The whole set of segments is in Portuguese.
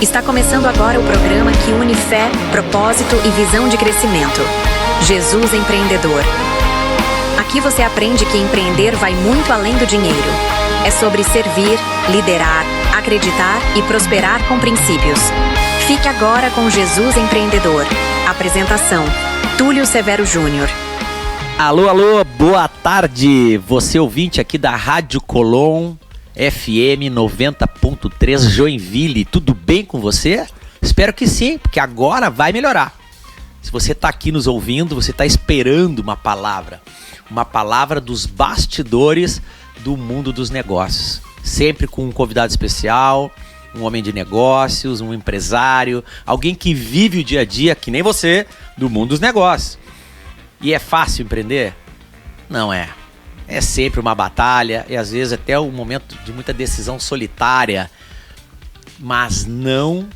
Está começando agora o programa que une fé, propósito e visão de crescimento. Jesus Empreendedor. Aqui você aprende que empreender vai muito além do dinheiro. É sobre servir, liderar, acreditar e prosperar com princípios. Fique agora com Jesus Empreendedor. Apresentação: Túlio Severo Júnior. Alô, boa tarde. Você ouvinte aqui da Rádio Colom FM 90.3 Joinville, tudo bem com você? Espero que sim, porque agora vai melhorar. Se você está aqui nos ouvindo, você está esperando uma palavra dos bastidores do mundo dos negócios. Sempre com um convidado especial, um homem de negócios, um empresário, alguém que vive o dia a dia, que nem você, do mundo dos negócios. E é fácil empreender? Não é. É sempre uma batalha e às vezes até um momento de muita decisão solitária, mas não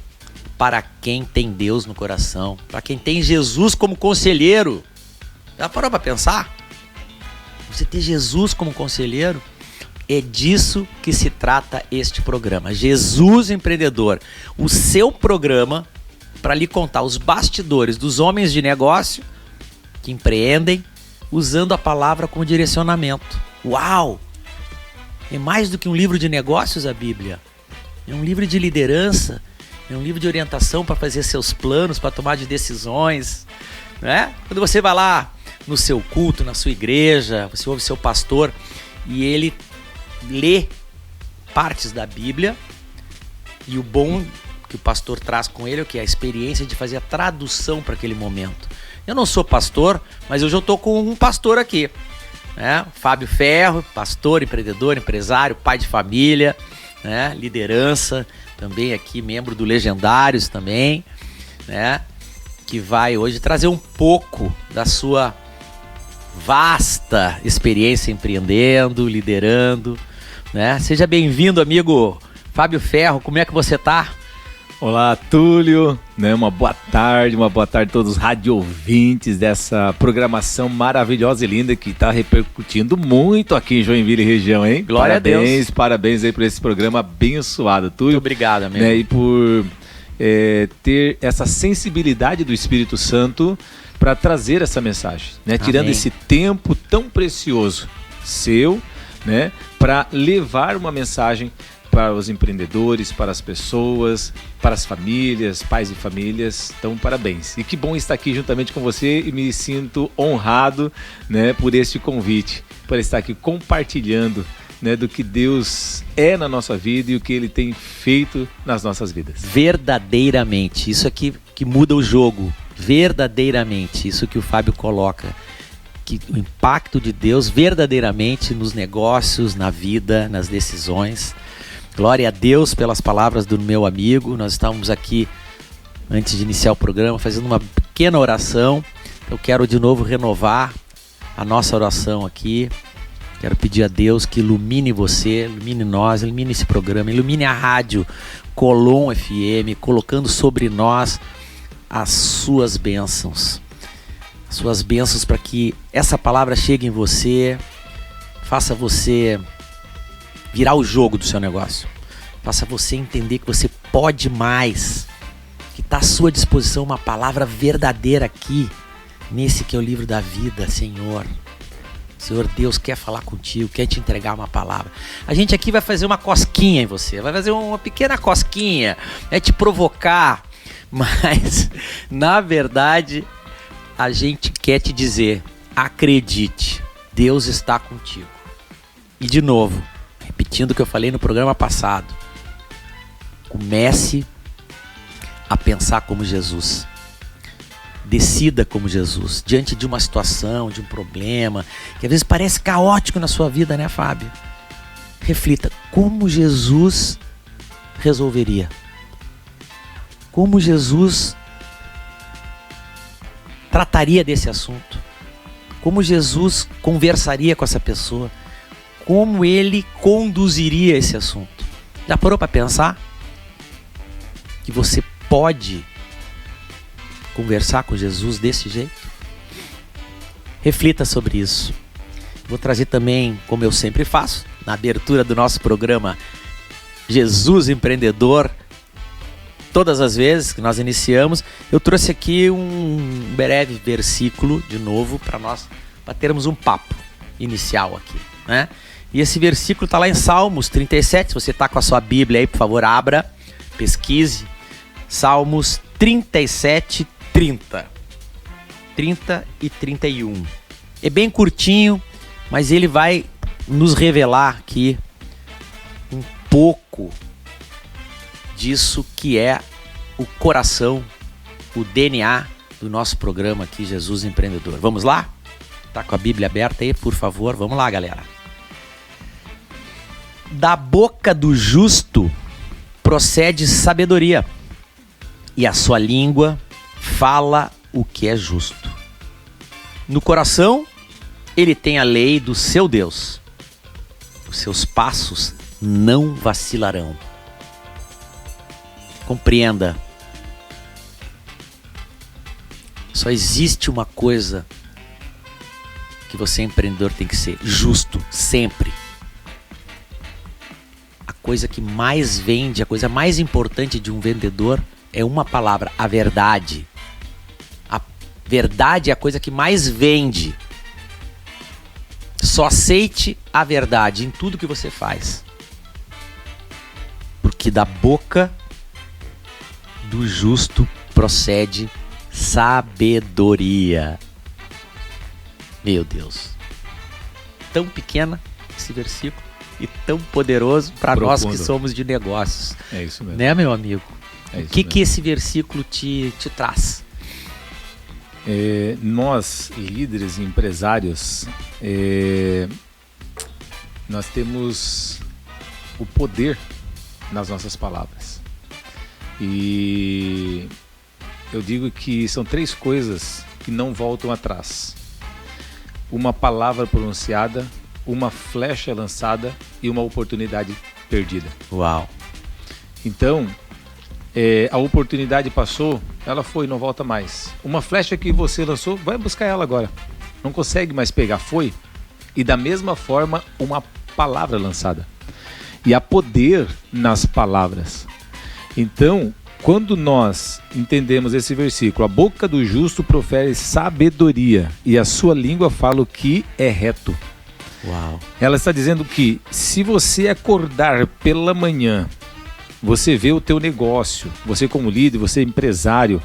para quem tem Deus no coração, para quem tem Jesus como conselheiro. Já parou para pensar? Você ter Jesus como conselheiro? É disso que se trata este programa. Jesus Empreendedor, o seu programa para lhe contar os bastidores dos homens de negócio que empreendem, usando a palavra como direcionamento. Uau! É mais do que um livro de negócios, a Bíblia. É um livro de liderança, é um livro de orientação para fazer seus planos, para tomar de decisões, né? Quando você vai lá no seu culto, na sua igreja, você ouve seu pastor e ele lê partes da Bíblia, e o bom que o pastor traz com ele é o que? A experiência de fazer a tradução para aquele momento. Eu não sou pastor, mas hoje eu estou com um pastor aqui, né? Fábio Ferro, pastor, empreendedor, empresário, pai de família, né? Liderança, também aqui, membro do Legendários também, né? Que vai hoje trazer um pouco da sua vasta experiência empreendendo, liderando, né? Seja bem-vindo, amigo Fábio Ferro, como é que você tá? Olá, Túlio, né? Uma boa tarde a todos os rádio ouvintes dessa programação maravilhosa e linda que está repercutindo muito aqui em Joinville região, hein? Glória a Deus. Parabéns aí por esse programa abençoado, Túlio. Muito obrigado, amigo. Né? E por ter essa sensibilidade do Espírito Santo para trazer essa mensagem, né? Tirando esse tempo tão precioso seu, né? Para levar uma mensagem para os empreendedores, para as pessoas, para as famílias, pais e famílias. Então, parabéns. E que bom estar aqui juntamente com você e me sinto honrado, né, por este convite, por estar aqui compartilhando, né, do que Deus é na nossa vida e o que Ele tem feito nas nossas vidas. Verdadeiramente, isso aqui que muda o jogo. Verdadeiramente, isso que o Fábio coloca. Que o impacto de Deus verdadeiramente nos negócios, na vida, nas decisões. Glória a Deus pelas palavras do meu amigo. Nós estávamos aqui, antes de iniciar o programa, fazendo uma pequena oração. Eu quero de novo renovar a nossa oração aqui. Quero pedir a Deus que ilumine você, ilumine nós, ilumine esse programa, ilumine a rádio Colom FM, colocando sobre nós as suas bênçãos. As suas bênçãos para que essa palavra chegue em você, faça você virar o jogo do seu negócio. Faça você entender que você pode mais, que está à sua disposição uma palavra verdadeira aqui, nesse que é o livro da vida, Senhor. Senhor Deus quer falar contigo, quer te entregar uma palavra. A gente aqui vai fazer uma cosquinha em você, vai fazer uma pequena cosquinha, é te provocar, mas na verdade a gente quer te dizer, acredite, Deus está contigo. E de novo, repetindo o que eu falei no programa passado, comece a pensar como Jesus. Decida como Jesus. Diante de uma situação, de um problema, que às vezes parece caótico na sua vida, né, Fábio? Reflita, como Jesus resolveria? Como Jesus trataria desse assunto? Como Jesus conversaria com essa pessoa? Como ele conduziria esse assunto? Já parou para pensar que você pode conversar com Jesus desse jeito? Reflita sobre isso. Vou trazer também, como eu sempre faço, na abertura do nosso programa Jesus Empreendedor, todas as vezes que nós iniciamos, eu trouxe aqui um breve versículo de novo para nós, para termos um papo inicial aqui, né? E esse versículo está lá em Salmos 37, se você está com a sua Bíblia aí, por favor, abra, pesquise, Salmos 37, 30 e 31. É bem curtinho, mas ele vai nos revelar aqui um pouco disso que é o coração, o DNA do nosso programa aqui, Jesus Empreendedor. Vamos lá? Tá com a Bíblia aberta aí, por favor? Vamos lá, galera. Da boca do justo procede sabedoria, e a sua língua fala o que é justo. No coração, ele tem a lei do seu Deus. Os seus passos não vacilarão. Compreenda. Só existe uma coisa que você, empreendedor, tem que ser: justo, sempre. A coisa que mais vende, a coisa mais importante de um vendedor é uma palavra: a verdade. A verdade é a coisa que mais vende. Só aceite a verdade em tudo que você faz. Porque da boca do justo procede sabedoria. Meu Deus. Tão pequena esse versículo e tão poderoso para nós que somos de negócios. É isso mesmo. Né, meu amigo? É o que esse versículo te traz? Nós, líderes e empresários, nós temos o poder nas nossas palavras. E eu digo que são 3 coisas que não voltam atrás: uma palavra pronunciada, uma flecha lançada e uma oportunidade perdida. Uau! Então, a oportunidade passou, ela foi, não volta mais. Uma flecha que você lançou, vai buscar ela agora. Não consegue mais pegar, foi. E da mesma forma, uma palavra lançada. E há poder nas palavras. Então, quando nós entendemos esse versículo: a boca do justo profere sabedoria e a sua língua fala o que é reto. Uau. Ela está dizendo que se você acordar pela manhã, você vê o teu negócio, você como líder, você é empresário,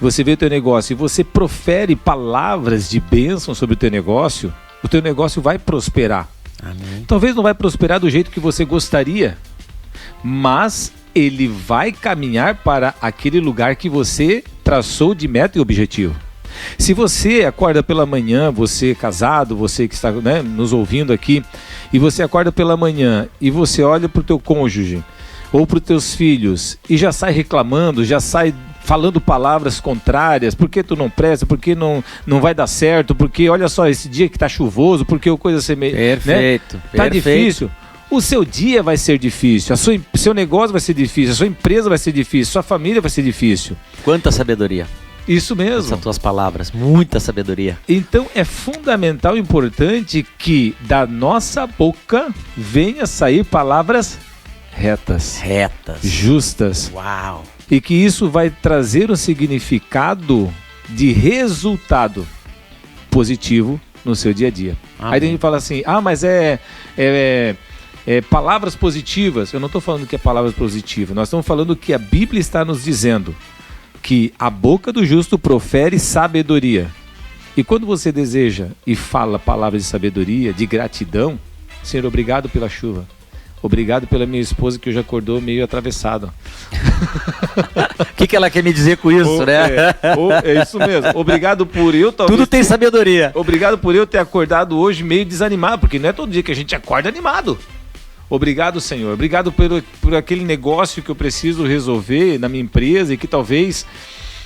você vê o teu negócio e você profere palavras de bênção sobre o teu negócio vai prosperar. Amém. Talvez não vai prosperar do jeito que você gostaria, mas ele vai caminhar para aquele lugar que você traçou de meta e objetivo. Se você acorda pela manhã, você casado, você que está, né, nos ouvindo aqui, e você acorda pela manhã e você olha para o teu cônjuge ou para os teus filhos e já sai reclamando, já sai falando palavras contrárias: por que tu não presta, por que não vai dar certo, porque olha só esse dia que tá chuvoso, porque a coisa ser meio... Perfeito, né? Tá difícil. O seu dia vai ser difícil, seu negócio vai ser difícil, a sua empresa vai ser difícil, sua família vai ser difícil. Quanta sabedoria. Isso mesmo. Essas tuas palavras, muita sabedoria. Então é fundamental e importante que da nossa boca venha sair palavras retas, justas. Uau! E que isso vai trazer um significado de resultado positivo no seu dia a dia. Amém. Aí a gente fala assim: mas palavras positivas. Eu não estou falando que é palavras positivas, nós estamos falando que a Bíblia está nos dizendo que a boca do justo profere sabedoria. E quando você deseja e fala palavras de sabedoria, de gratidão: Senhor, obrigado pela chuva. Obrigado pela minha esposa que hoje acordou meio atravessada. O que ela quer me dizer com isso, né? É isso mesmo. Obrigado por eu... Tudo tem sabedoria. Obrigado por eu ter acordado hoje meio desanimado, porque não é todo dia que a gente acorda animado. Obrigado, Senhor. Obrigado por aquele negócio que eu preciso resolver na minha empresa e que talvez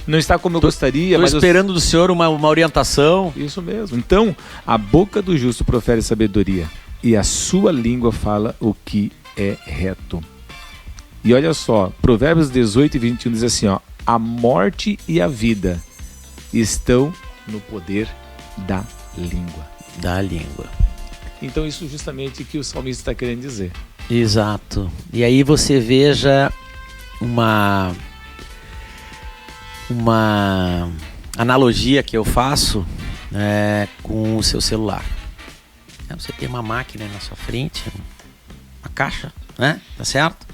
não está como eu gostaria. Estou esperando do Senhor uma orientação. Isso mesmo. Então, a boca do justo profere sabedoria e a sua língua fala o que é reto. E olha só, Provérbios 18 e 21 diz assim, a morte e a vida estão no poder da língua. Da língua. Então isso justamente que o salmista está querendo dizer. Exato. E aí você veja uma analogia que eu faço com o seu celular. Você tem uma máquina na sua frente, uma caixa, né? Tá certo?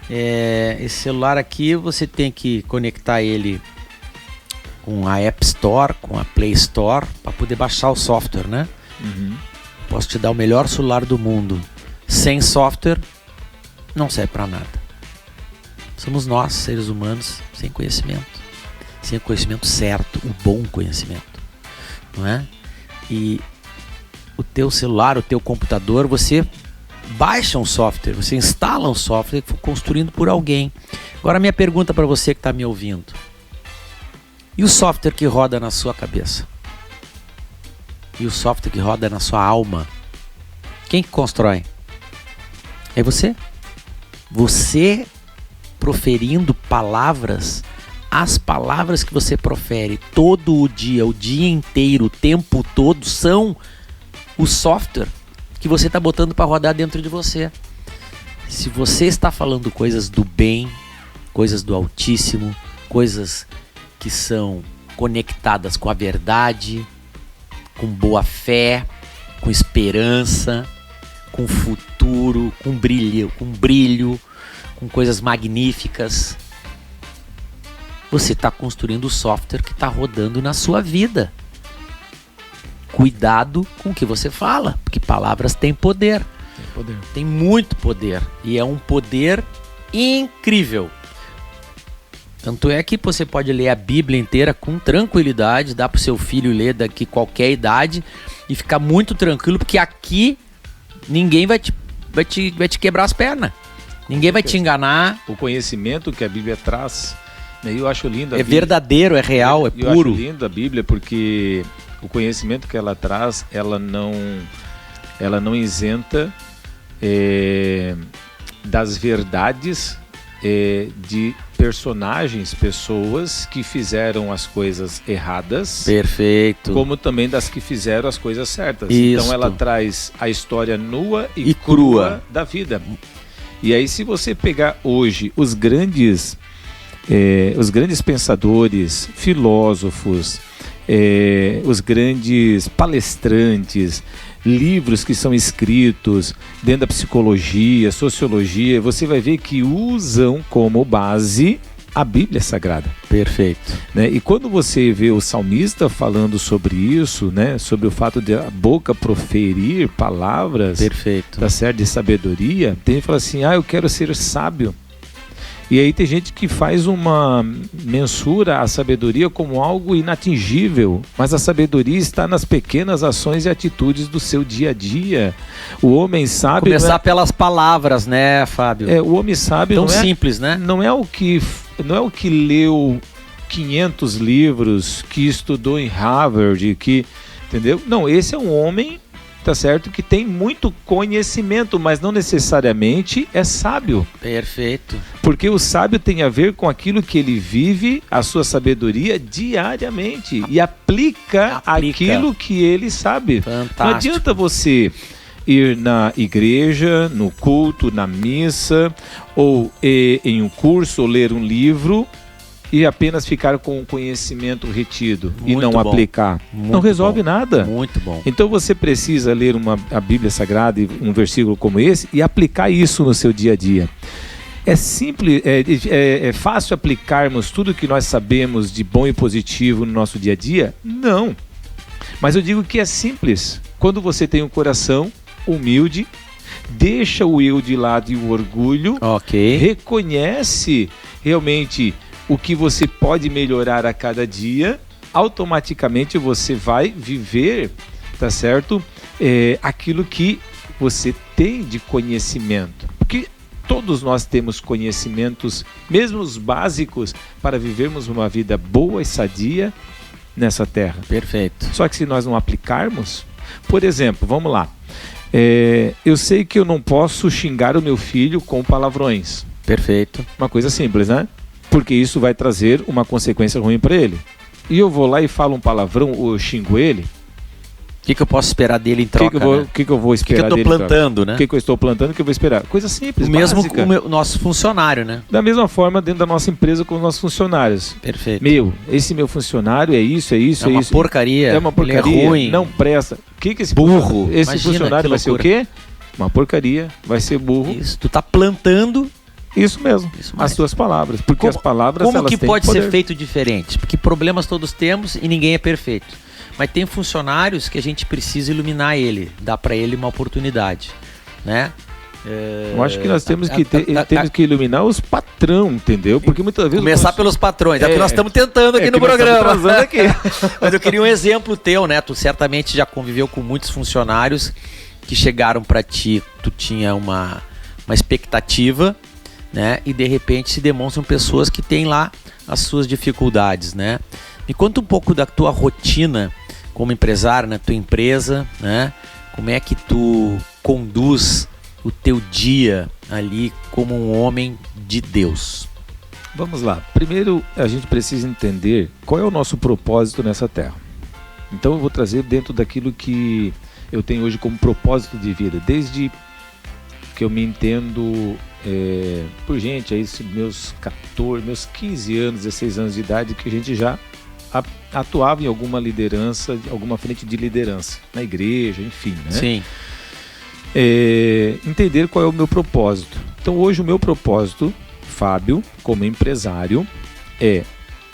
Esse celular aqui você tem que conectar ele com a App Store, com a Play Store, para poder baixar o software, né? Uhum. Posso te dar o melhor celular do mundo. Sem software, não serve para nada. Somos nós, seres humanos, sem conhecimento. Sem o conhecimento certo, o bom conhecimento. Não é? E o teu celular, o teu computador, você baixa um software, você instala um software que foi construído por alguém. Agora, minha pergunta para você que está me ouvindo. E o software que roda na sua cabeça? E o software que roda na sua alma? Quem que constrói? É você. Você proferindo palavras, as palavras que você profere todo o dia inteiro, o tempo todo, são o software que você está botando para rodar dentro de você. Se você está falando coisas do bem, coisas do Altíssimo, coisas que são conectadas com a verdade, com boa fé, com esperança, com futuro, com brilho, com coisas magníficas, você está construindo o software que está rodando na sua vida. Cuidado com o que você fala, porque palavras têm poder. Tem muito poder. E é um poder incrível. Tanto é que você pode ler a Bíblia inteira com tranquilidade, dá para o seu filho ler daqui qualquer idade e ficar muito tranquilo, porque aqui ninguém vai te quebrar as pernas. Ninguém vai te enganar. O conhecimento que a Bíblia traz, né, eu acho lindo. É verdadeiro, é real, é puro. Eu acho lindo a Bíblia porque o conhecimento que ela traz, ela não isenta das verdades de personagens, pessoas que fizeram as coisas erradas. Perfeito. Como também das que fizeram as coisas certas. Isto. Então ela traz a história nua e crua da vida. E aí, se você pegar hoje os grandes pensadores, filósofos, os grandes palestrantes, livros que são escritos dentro da psicologia, sociologia, você vai ver que usam como base a Bíblia Sagrada. Perfeito. Né? E quando você vê o salmista falando sobre isso, né? Sobre o fato de a boca proferir palavras, perfeito, tá certo, de sabedoria, tem gente que fala assim, eu quero ser sábio. E aí tem gente que faz uma mensura a sabedoria como algo inatingível, mas a sabedoria está nas pequenas ações e atitudes do seu dia a dia. O homem sábio... Começar pelas palavras, né, Fábio? O homem sábio tão simples, né? Não é o que leu 500 livros, que estudou em Harvard, entendeu? Não, esse é um homem, tá certo, que tem muito conhecimento, mas não necessariamente é sábio. Perfeito. Porque o sábio tem a ver com aquilo que ele vive, a sua sabedoria diariamente e aplica aquilo que ele sabe. Fantástico. Não adianta você ir na igreja, no culto, na missa, ou em um curso, ou ler um livro e apenas ficar com o conhecimento retido e não aplicar. Não resolve nada. Muito bom. Então você precisa ler a Bíblia Sagrada, um versículo como esse, e aplicar isso no seu dia a dia. É simples, é fácil aplicarmos tudo que nós sabemos de bom e positivo no nosso dia a dia? Não. Mas eu digo que é simples. Quando você tem um coração humilde, deixa o eu de lado e o orgulho, reconhece realmente o que você pode melhorar a cada dia, automaticamente você vai viver, tá certo? Aquilo que você tem de conhecimento. Porque todos nós temos conhecimentos, mesmo os básicos, para vivermos uma vida boa e sadia nessa terra. Perfeito. Só que se nós não aplicarmos, por exemplo, vamos lá. Eu sei que eu não posso xingar o meu filho com palavrões. Perfeito. Uma coisa simples, né? Porque isso vai trazer uma consequência ruim para ele. E eu vou lá e falo um palavrão ou eu xingo ele, O que eu posso esperar dele em troca? O que eu vou esperar dele? O que eu tô plantando, né? O que eu estou plantando, o que eu vou esperar? Coisa simples, o mesmo básica. com o nosso funcionário, né? Da mesma forma, dentro da nossa empresa, com os nossos funcionários. Perfeito. Esse meu funcionário é isso, é isso, é isso. uma porcaria. É uma porcaria, ele é ruim. não presta. O que esse burro? Esse funcionário vai ser o quê? Uma porcaria, vai ser burro. Isso, tu tá plantando... Isso mesmo, as suas palavras. Porque as palavras, como elas que têm pode poder. ser feito diferente? Porque problemas todos temos e ninguém é perfeito. Mas tem funcionários que a gente precisa iluminar ele, dar para ele uma oportunidade, né? Eu acho que nós temos que iluminar os patrão, entendeu? Porque muitas vezes... Começar pelos patrões, é o que nós estamos tentando aqui no programa. Aqui. Mas eu queria um exemplo teu, né? Tu certamente já conviveu com muitos funcionários que chegaram para ti, tu tinha uma expectativa, né? E de repente se demonstram pessoas que têm lá as suas dificuldades, né? Me conta um pouco da tua rotina como empresário na tua empresa, né? Como é que tu conduz o teu dia ali como um homem de Deus? Vamos lá. Primeiro, a gente precisa entender qual é o nosso propósito nessa terra. Então eu vou trazer dentro daquilo que eu tenho hoje como propósito de vida, desde que eu me entendo por gente, aí meus 15 anos, 16 anos de idade, que a gente já atuava em alguma liderança, alguma frente de liderança, na igreja, enfim, né? Sim. Entender qual é o meu propósito. Então hoje o meu propósito, Fábio, como empresário, é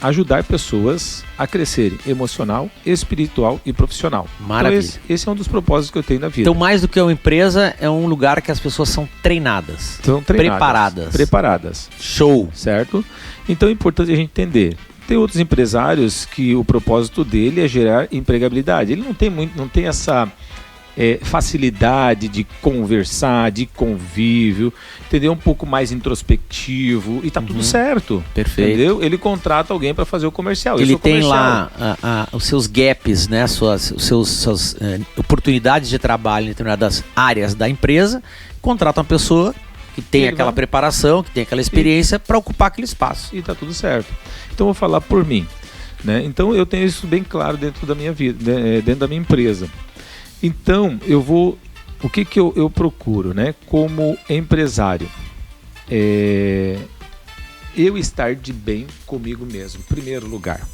ajudar pessoas a crescerem emocional, espiritual e profissional. Maravilha. Então esse é um dos propósitos que eu tenho na vida. Então, mais do que uma empresa, é um lugar que as pessoas são treinadas. São treinadas. Preparadas. Show. Certo? Então é importante a gente entender. Tem outros empresários que o propósito dele é gerar empregabilidade. Ele não tem essa facilidade de conversar, de convívio, entendeu? Um pouco mais introspectivo e tá tudo certo. Perfeito. Entendeu? Ele contrata alguém para fazer o comercial. Ele tem lá os seus gaps, né? Suas oportunidades de trabalho em determinadas áreas da empresa, contrata uma pessoa que tem aquela preparação, que tem aquela experiência para ocupar aquele espaço. E tá tudo certo. Então eu vou falar por mim, né? Então eu tenho isso bem claro dentro da minha vida, dentro da minha empresa. Então, o que eu procuro, né? Como empresário, eu estar de bem comigo mesmo, em primeiro lugar.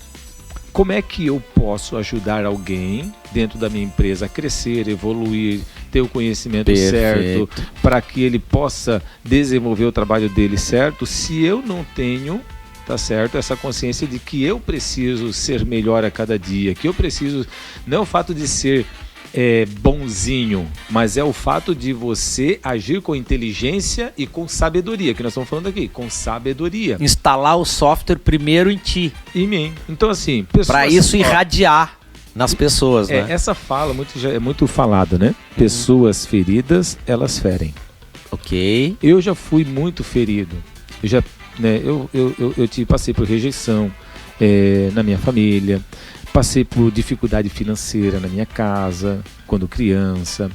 Como é que eu posso ajudar alguém dentro da minha empresa a crescer, evoluir, ter o conhecimento certo, para que ele possa desenvolver o trabalho dele certo, se eu não tenho, tá certo, essa consciência de que eu preciso ser melhor a cada dia, que eu preciso, não é o fato de ser bonzinho, mas é o fato de você agir com inteligência e com sabedoria, que nós estamos falando aqui, com sabedoria. Instalar o software primeiro em ti. Em mim. Então assim, para isso irradiar nas pessoas, né? Essa fala é muito falada, né? Pessoas feridas, elas ferem. Ok. Eu já fui muito ferido. Eu passei por rejeição na minha família. Passei por dificuldade financeira na minha casa, quando criança.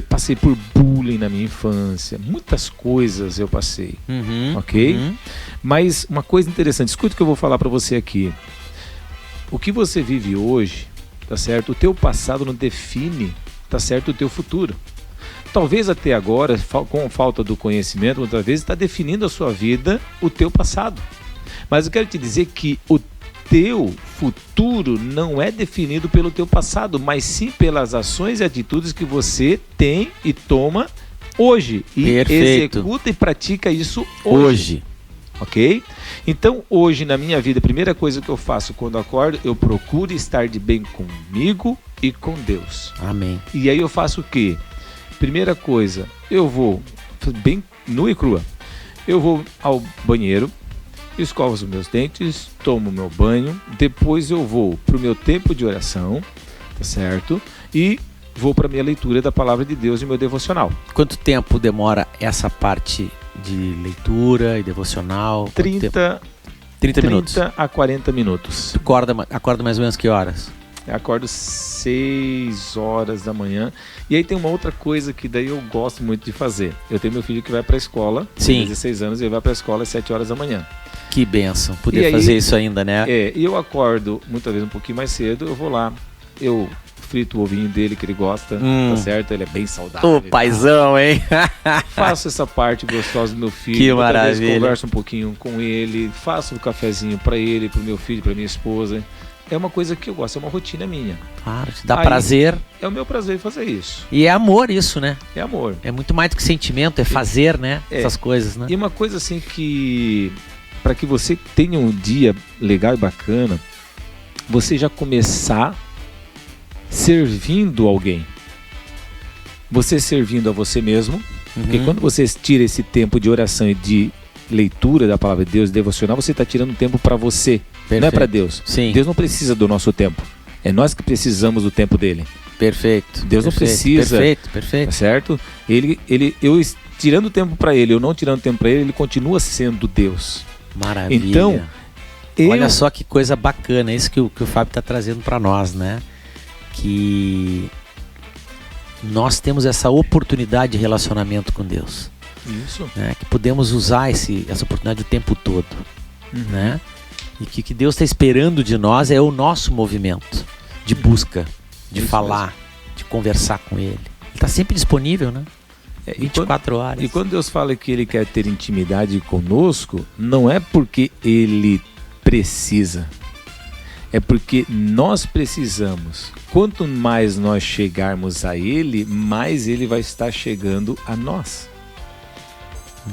Passei por bullying na minha infância. Muitas coisas eu passei, ok? Mas uma coisa interessante, escuta o que eu vou falar para você aqui. O que você vive hoje, tá certo? O teu passado não define, tá certo, o teu futuro. Talvez até agora, com falta do conhecimento, muitas vezes está definindo a sua vida, o teu passado. Mas eu quero te dizer que o teu futuro não é definido pelo teu passado, mas sim pelas ações e atitudes que você tem e toma hoje. E executa e pratica isso hoje. Ok? Então hoje na minha vida, a primeira coisa que eu faço quando acordo, eu procuro estar de bem comigo e com Deus. Amém. E aí eu faço o quê? Primeira coisa, eu vou bem nua e crua. Eu vou ao banheiro, escovo os meus dentes, tomo meu banho, depois eu vou para o meu tempo de oração, tá certo? E vou para a minha leitura da Palavra de Deus e meu devocional. Quanto tempo demora essa parte de leitura e devocional? 30 minutos. 30 a 40 minutos. Tu acorda mais ou menos que horas? Eu acordo 6 horas da manhã. E aí tem uma outra coisa que daí eu gosto muito de fazer. Eu tenho meu filho que vai para a escola, tem 16 anos, e ele vai para a escola às 7 horas da manhã. Que bênção, poder fazer isso ainda, né? E eu acordo muitas vezes um pouquinho mais cedo, eu vou lá, eu frito o ovinho dele que ele gosta, tá certo? Ele é bem saudável. Ô, paizão, hein? Faço essa parte gostosa do meu filho. Que outra maravilha. vez converso um pouquinho com ele, faço um cafezinho pra ele, pro meu filho, pra minha esposa. É uma coisa que eu gosto, é uma rotina minha. Claro, te dá Aí, prazer. É o meu prazer fazer isso. E é amor isso, né? É amor. É muito mais do que sentimento, é fazer, né? É. Essas coisas, né? E uma coisa assim que, para que você tenha um dia legal e bacana, você já começar servindo alguém. Você servindo a você mesmo, porque quando você tira esse tempo de oração e de leitura da palavra de Deus, devocional, você está tirando tempo para você, Perfeito. não é para Deus. Sim. Deus não precisa do nosso tempo. É nós que precisamos do tempo dele. Perfeito. Deus não precisa. Perfeito, Tá perfeito. certo? Eu tirando tempo para ele, eu não tirando tempo para ele, ele continua sendo Deus. Maravilha. Então, olha só que coisa bacana, isso que o Fábio está trazendo para nós, né? Que nós temos essa oportunidade de relacionamento com Deus. Isso. Né? Que podemos usar essa oportunidade o tempo todo. Né? E que Deus está esperando de nós é o nosso movimento de busca, de Isso falar, mesmo. de conversar com Ele. Ele está sempre disponível, né? 24 horas. E quando Deus fala que Ele quer ter intimidade conosco, não é porque Ele precisa, é porque nós precisamos. Quanto mais nós chegarmos a Ele, mais Ele vai estar chegando a nós.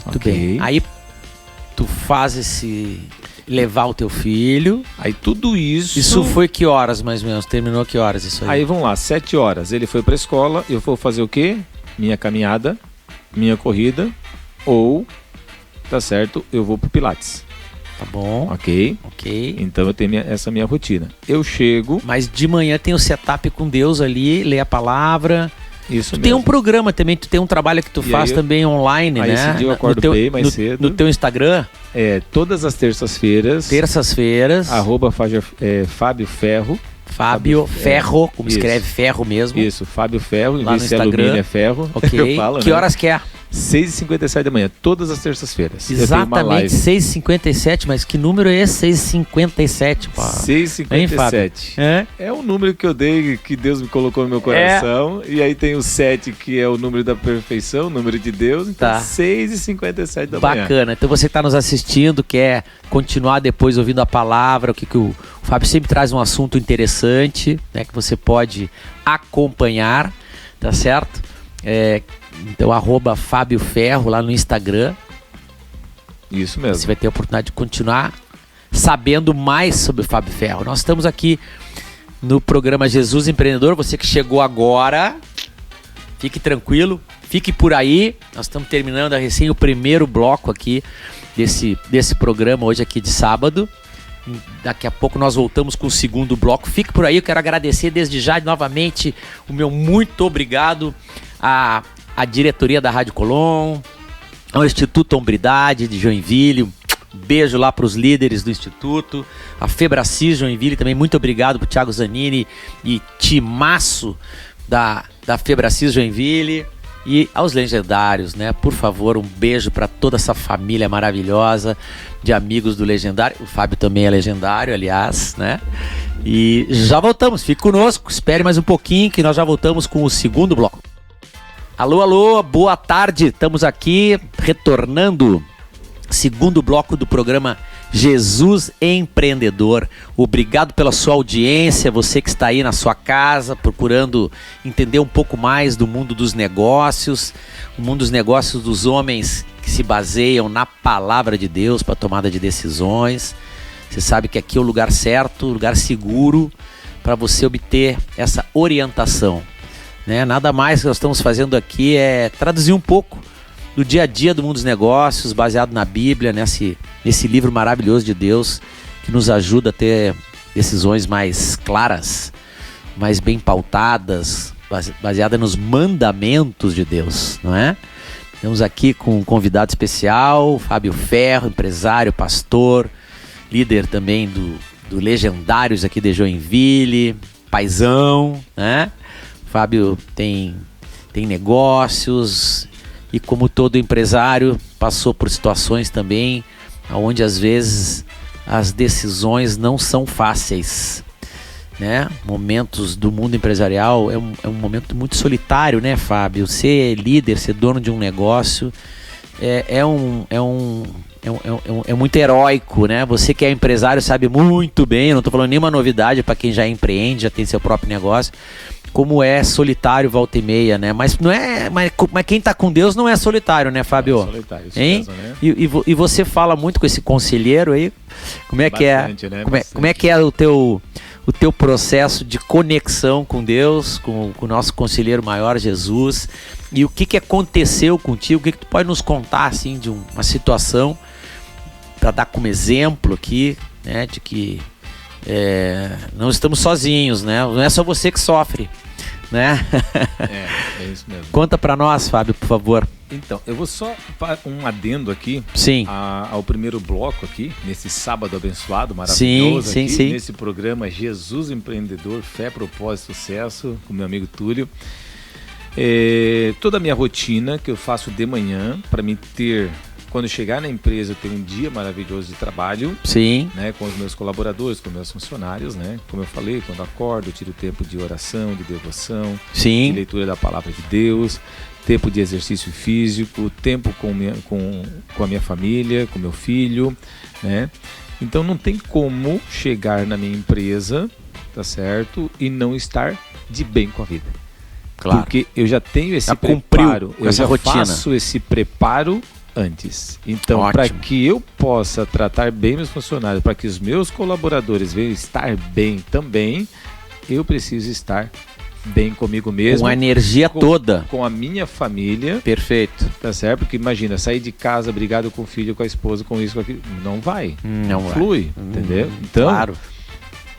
Muito bem. Aí tu faz levar o teu filho. Aí tudo isso... Isso foi que horas mais ou menos? Terminou que horas isso aí? Aí vamos lá, 7 horas. Ele foi pra escola, eu vou fazer o quê? Minha caminhada, minha corrida, ou, tá certo, eu vou pro Pilates. Tá bom. Ok? Ok. Então eu tenho essa minha rotina. Eu chego... Mas de manhã tem o setup com Deus ali, lê a palavra... Isso tu mesmo. tem um programa também, tu tem um trabalho que tu faz também online, aí né? Esse dia eu acordo bem mais cedo. No teu Instagram? Todas as terças-feiras. Terças-feiras. @Fábio Ferro. Fábio Ferro, como isso. Escreve Ferro mesmo. Isso, Fábio Ferro, em lá vez no de ser Instagram. alumínio é ferro. Ok. Eu falo, que horas que é? 6h57 da manhã, todas as terças-feiras. Exatamente, 6h57, mas que número é esse? 6h57, pô. 6h57. É o número que eu dei, que Deus me colocou no meu coração. E aí tem o 7, que é o número da perfeição, o número de Deus. Então, tá. 6h57 da manhã. Bacana. Então você que está nos assistindo, quer continuar depois ouvindo a palavra, o que o Fábio sempre traz um assunto interessante, né, que você pode acompanhar, tá certo? Então, @Fábio Ferro lá no Instagram. Isso mesmo. Você vai ter a oportunidade de continuar sabendo mais sobre o Fábio Ferro. Nós estamos aqui no programa Jesus Empreendedor. Você que chegou agora, fique tranquilo, fique por aí. Nós estamos terminando recém o primeiro bloco aqui desse programa hoje aqui de sábado. Daqui a pouco nós voltamos com o segundo bloco. Fique por aí, eu quero agradecer desde já novamente o meu muito obrigado à diretoria da Rádio Colom, ao Instituto Hombridade de Joinville. Um beijo lá para os líderes do Instituto, a Febracis Joinville também, muito obrigado para o Thiago Zanini e timaço da Febracis Joinville. E aos legendários, né? Por favor, um beijo para toda essa família maravilhosa de amigos do Legendário. O Fábio também é legendário, aliás, né? E já voltamos, fique conosco, espere mais um pouquinho que nós já voltamos com o segundo bloco. Alô, alô, boa tarde, estamos aqui retornando, segundo bloco do programa Jesus Empreendedor. Obrigado pela sua audiência, você que está aí na sua casa procurando entender um pouco mais do mundo dos negócios, o mundo dos negócios dos homens que se baseiam na palavra de Deus para tomada de decisões. Você sabe que aqui é o lugar certo, o lugar seguro para você obter essa orientação, né? Nada mais que nós estamos fazendo aqui é traduzir um pouco do dia a dia do mundo dos negócios, baseado na Bíblia, nesse livro maravilhoso de Deus, que nos ajuda a ter decisões mais claras, mais bem pautadas, baseada nos mandamentos de Deus, não é? Estamos aqui com um convidado especial, Fábio Ferro, empresário, pastor, líder também do Legendários aqui de Joinville, paizão, né? Fábio tem negócios e, como todo empresário, passou por situações também onde às vezes as decisões não são fáceis. né? Momentos do mundo empresarial é um momento muito solitário, né, Fábio? Ser líder, ser dono de um negócio é muito heróico, né? Você que é empresário sabe muito bem, eu não estou falando nenhuma novidade para quem já empreende, já tem seu próprio negócio, como é solitário volta e meia, né? Mas não é, mas quem está com Deus não é solitário, né, Fábio? É solitário, isso hein? mesmo, né? E você fala muito com esse conselheiro aí, como é Bastante, que é? né? Como é que é o teu processo de conexão com Deus, com o nosso conselheiro maior, Jesus, e o que aconteceu contigo, o que tu pode nos contar, assim, de uma situação, para dar como exemplo aqui, né, de que não estamos sozinhos, né, não é só você que sofre, né? É isso mesmo. Conta para nós, Fábio, por favor. Então, eu vou só um adendo aqui. Sim. Ao primeiro bloco aqui, nesse sábado abençoado, maravilhoso, sim, aqui, sim. nesse programa Jesus Empreendedor, Fé, Propósito, Sucesso, com meu amigo Túlio. Toda a minha rotina que eu faço de manhã, para mim ter, quando chegar na empresa, eu ter um dia maravilhoso de trabalho. Sim. Né, com os meus colaboradores, com os meus funcionários, né? Como eu falei, quando acordo, eu tiro tempo de oração, de devoção, Sim. de leitura da palavra de Deus, tempo de exercício físico, tempo com a minha família, com meu filho, né? Então não tem como chegar na minha empresa, tá certo, e não estar de bem com a vida. Claro. Porque eu já tenho esse Cumpriu preparo, eu essa já rotina. faço esse preparo antes. Então, Ótimo. para que eu possa tratar bem meus funcionários, para que os meus colaboradores venham estar bem também, eu preciso estar bem comigo mesmo. Com a energia toda. Com a minha família. Perfeito. Tá certo? Porque imagina, sair de casa brigado com o filho, com a esposa, com isso, com aquilo. Não vai. Não vai. Flui, entendeu? Então, claro.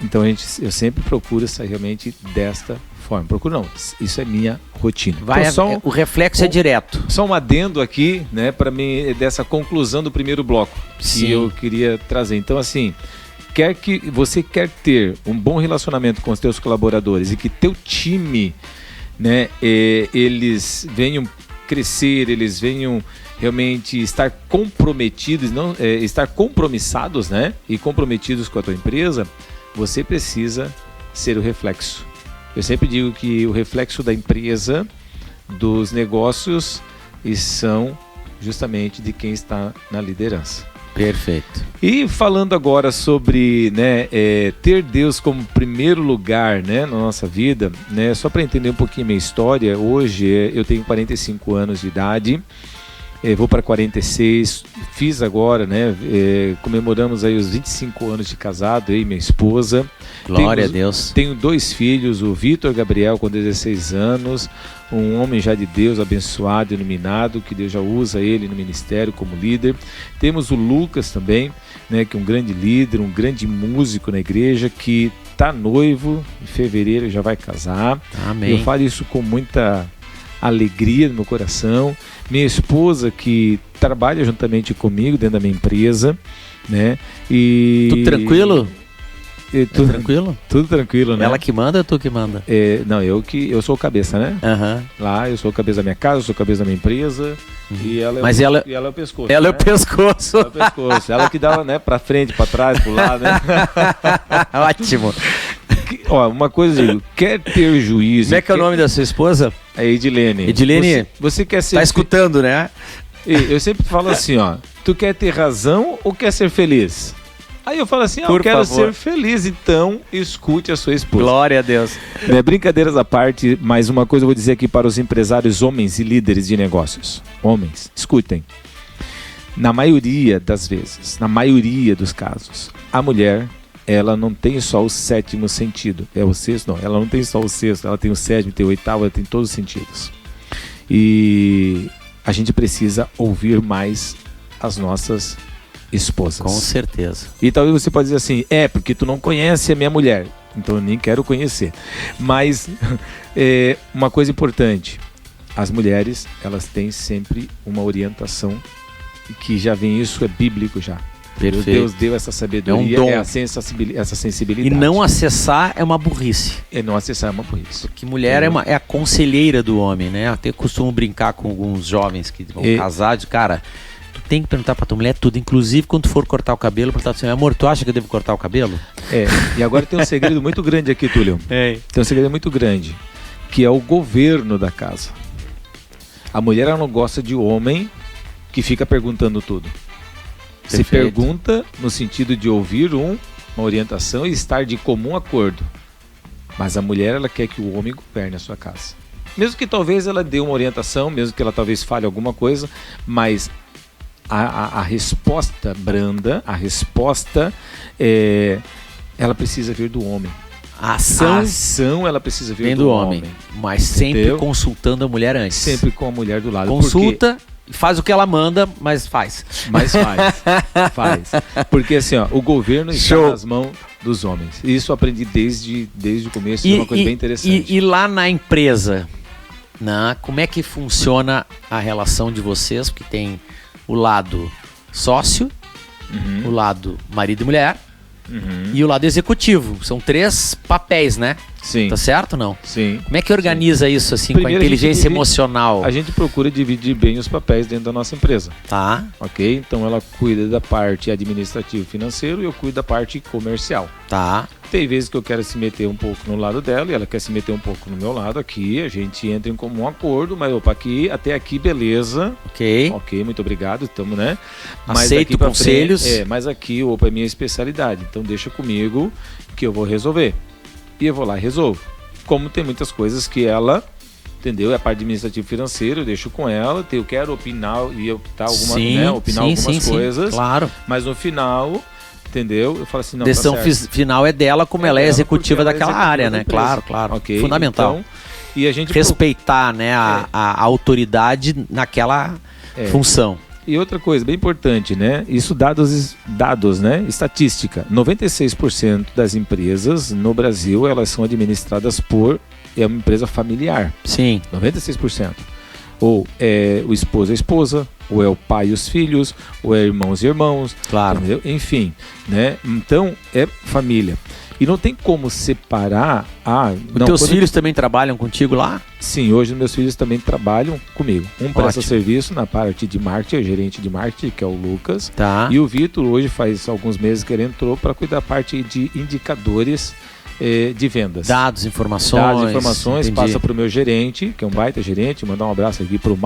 Então eu sempre procuro sair realmente desta forma. Procuro não, isso é minha rotina. Então, o reflexo é direto. Só um adendo aqui, né, para mim, dessa conclusão do primeiro bloco. Sim. Que eu queria trazer. Então, assim, você quer ter um bom relacionamento com os teus colaboradores e que teu time, né, eles venham crescer, eles venham realmente estar comprometidos, estar compromissados, né, e comprometidos com a tua empresa, você precisa ser o reflexo. Eu sempre digo que o reflexo da empresa, dos negócios, são justamente de quem está na liderança. Perfeito. E falando agora sobre, né, ter Deus como primeiro lugar, né, na nossa vida, né, só para entender um pouquinho minha história, hoje eu tenho 45 anos de idade, vou para 46, fiz agora, né, comemoramos aí os 25 anos de casado, eu e minha esposa. Glória a Deus. Tenho 2 filhos, o Vitor Gabriel com 16 anos, um homem já de Deus, abençoado, iluminado, que Deus já usa ele no ministério como líder. Temos o Lucas também, né, que é um grande líder, um grande músico na igreja, que está noivo, em fevereiro já vai casar. Amém. Eu falo isso com muita alegria no meu coração. Minha esposa, que trabalha juntamente comigo dentro da minha empresa, né? Tudo tranquilo? Tudo tranquilo? Tudo tranquilo, né? Ela que manda ou tu que manda? Não, eu sou o cabeça, né? Uhum. Lá eu sou o cabeça da minha casa, eu sou o cabeça da minha empresa. E ela é o pescoço. Ela é o né? pescoço. Ela é o pescoço. Ela que dá, né, pra frente, pra trás, pro lado, né? Ótimo. Ó, uma coisa, eu digo, quer ter juízo... Como é que é o nome da sua esposa? É Edilene. Edilene, você quer ser... Tá escutando, né? Eu sempre falo assim, ó, tu quer ter razão ou quer ser feliz? Aí eu falo assim, eu quero ser feliz, então escute a sua esposa. Glória a Deus. Brincadeiras à parte, mas uma coisa eu vou dizer aqui para os empresários homens e líderes de negócios. Homens, escutem. Na maioria das vezes, na maioria dos casos, a mulher, ela não tem só o 7º sentido. É o 6º? Não, ela não tem só o 6º, ela tem o 7º, tem o 8º, ela tem todos os sentidos. E a gente precisa ouvir mais as nossas esposas. Com certeza. E talvez você pode dizer assim, porque tu não conhece a minha mulher, então eu nem quero conhecer. Mas uma coisa importante, as mulheres, elas têm sempre uma orientação que já vem, isso é bíblico já. Perfeito. Deus deu essa sabedoria, é um dom. essa sensibilidade. E não acessar é uma burrice. Não acessar é uma burrice. Porque mulher é a conselheira do homem, né? Até costumo brincar com alguns jovens que vão casar, de cara, tu tem que perguntar pra tua mulher tudo, inclusive quando tu for cortar o cabelo, perguntar assim, amor, tu acha que eu devo cortar o cabelo? E agora tem um segredo muito grande aqui, Túlio. Tem um segredo muito grande, que é o governo da casa. A mulher, ela não gosta de homem que fica perguntando tudo. Se pergunta no sentido de ouvir uma orientação e estar de comum acordo. Mas a mulher, ela quer que o homem governe a sua casa. Mesmo que talvez ela dê uma orientação, mesmo que ela talvez fale alguma coisa, mas a resposta branda, a resposta, ela precisa vir do homem. A ação ela precisa vir do homem. Mas sempre Entendeu? Consultando a mulher antes. Sempre com a mulher do lado. Consulta, faz o que ela manda, mas faz. Mas faz. Porque assim, ó, o governo está nas mãos dos homens. Isso eu aprendi desde o começo, é uma coisa bem interessante. E lá na empresa, né, como é que funciona a relação de vocês? Porque tem o lado sócio, o lado marido e mulher, e o lado executivo. São 3 papéis, né? Sim. Tá certo ou não? Sim. Como é que organiza isso assim Primeiro, com a inteligência emocional? A gente procura dividir bem os papéis dentro da nossa empresa. Tá. Ok? Então ela cuida da parte administrativa e financeira e eu cuido da parte comercial. Tá. Tem vezes que eu quero se meter um pouco no lado dela e ela quer se meter um pouco no meu lado aqui. A gente entra em comum acordo, mas opa, até aqui, beleza. Ok. Ok, muito obrigado, estamos, né? Aceito conselhos. Mas aqui, opa, é minha especialidade. Então deixa comigo que eu vou resolver. E eu vou lá e resolvo. Como tem muitas coisas que ela, entendeu? É a parte administrativa e financeira, eu deixo com ela. Eu quero opinar e opinar algumas coisas. Claro. Mas no final, entendeu? Eu falo assim, não, a decisão final é dela, como ela é executiva daquela área, né? Claro. Okay, fundamental. Então, e a gente respeitar, né, a autoridade naquela função. E outra coisa bem importante, né? Isso dados, né? Estatística. 96% das empresas no Brasil, elas são administradas por uma empresa familiar. Sim. 96%. Ou é o esposo e a esposa, ou é o pai e os filhos, ou é irmãos e irmãos. Claro. Entendeu? Enfim, né? Então, é família. E não tem como separar... Teus filhos também trabalham contigo lá? Sim, hoje meus filhos também trabalham comigo. Um presta serviço na parte de marketing, é o gerente de marketing, que é o Lucas. Tá. E o Vitor, hoje faz alguns meses que ele entrou para cuidar da parte de indicadores de vendas. Dados, informações, passa para o meu gerente, que é um baita gerente. Mandar um abraço aqui para o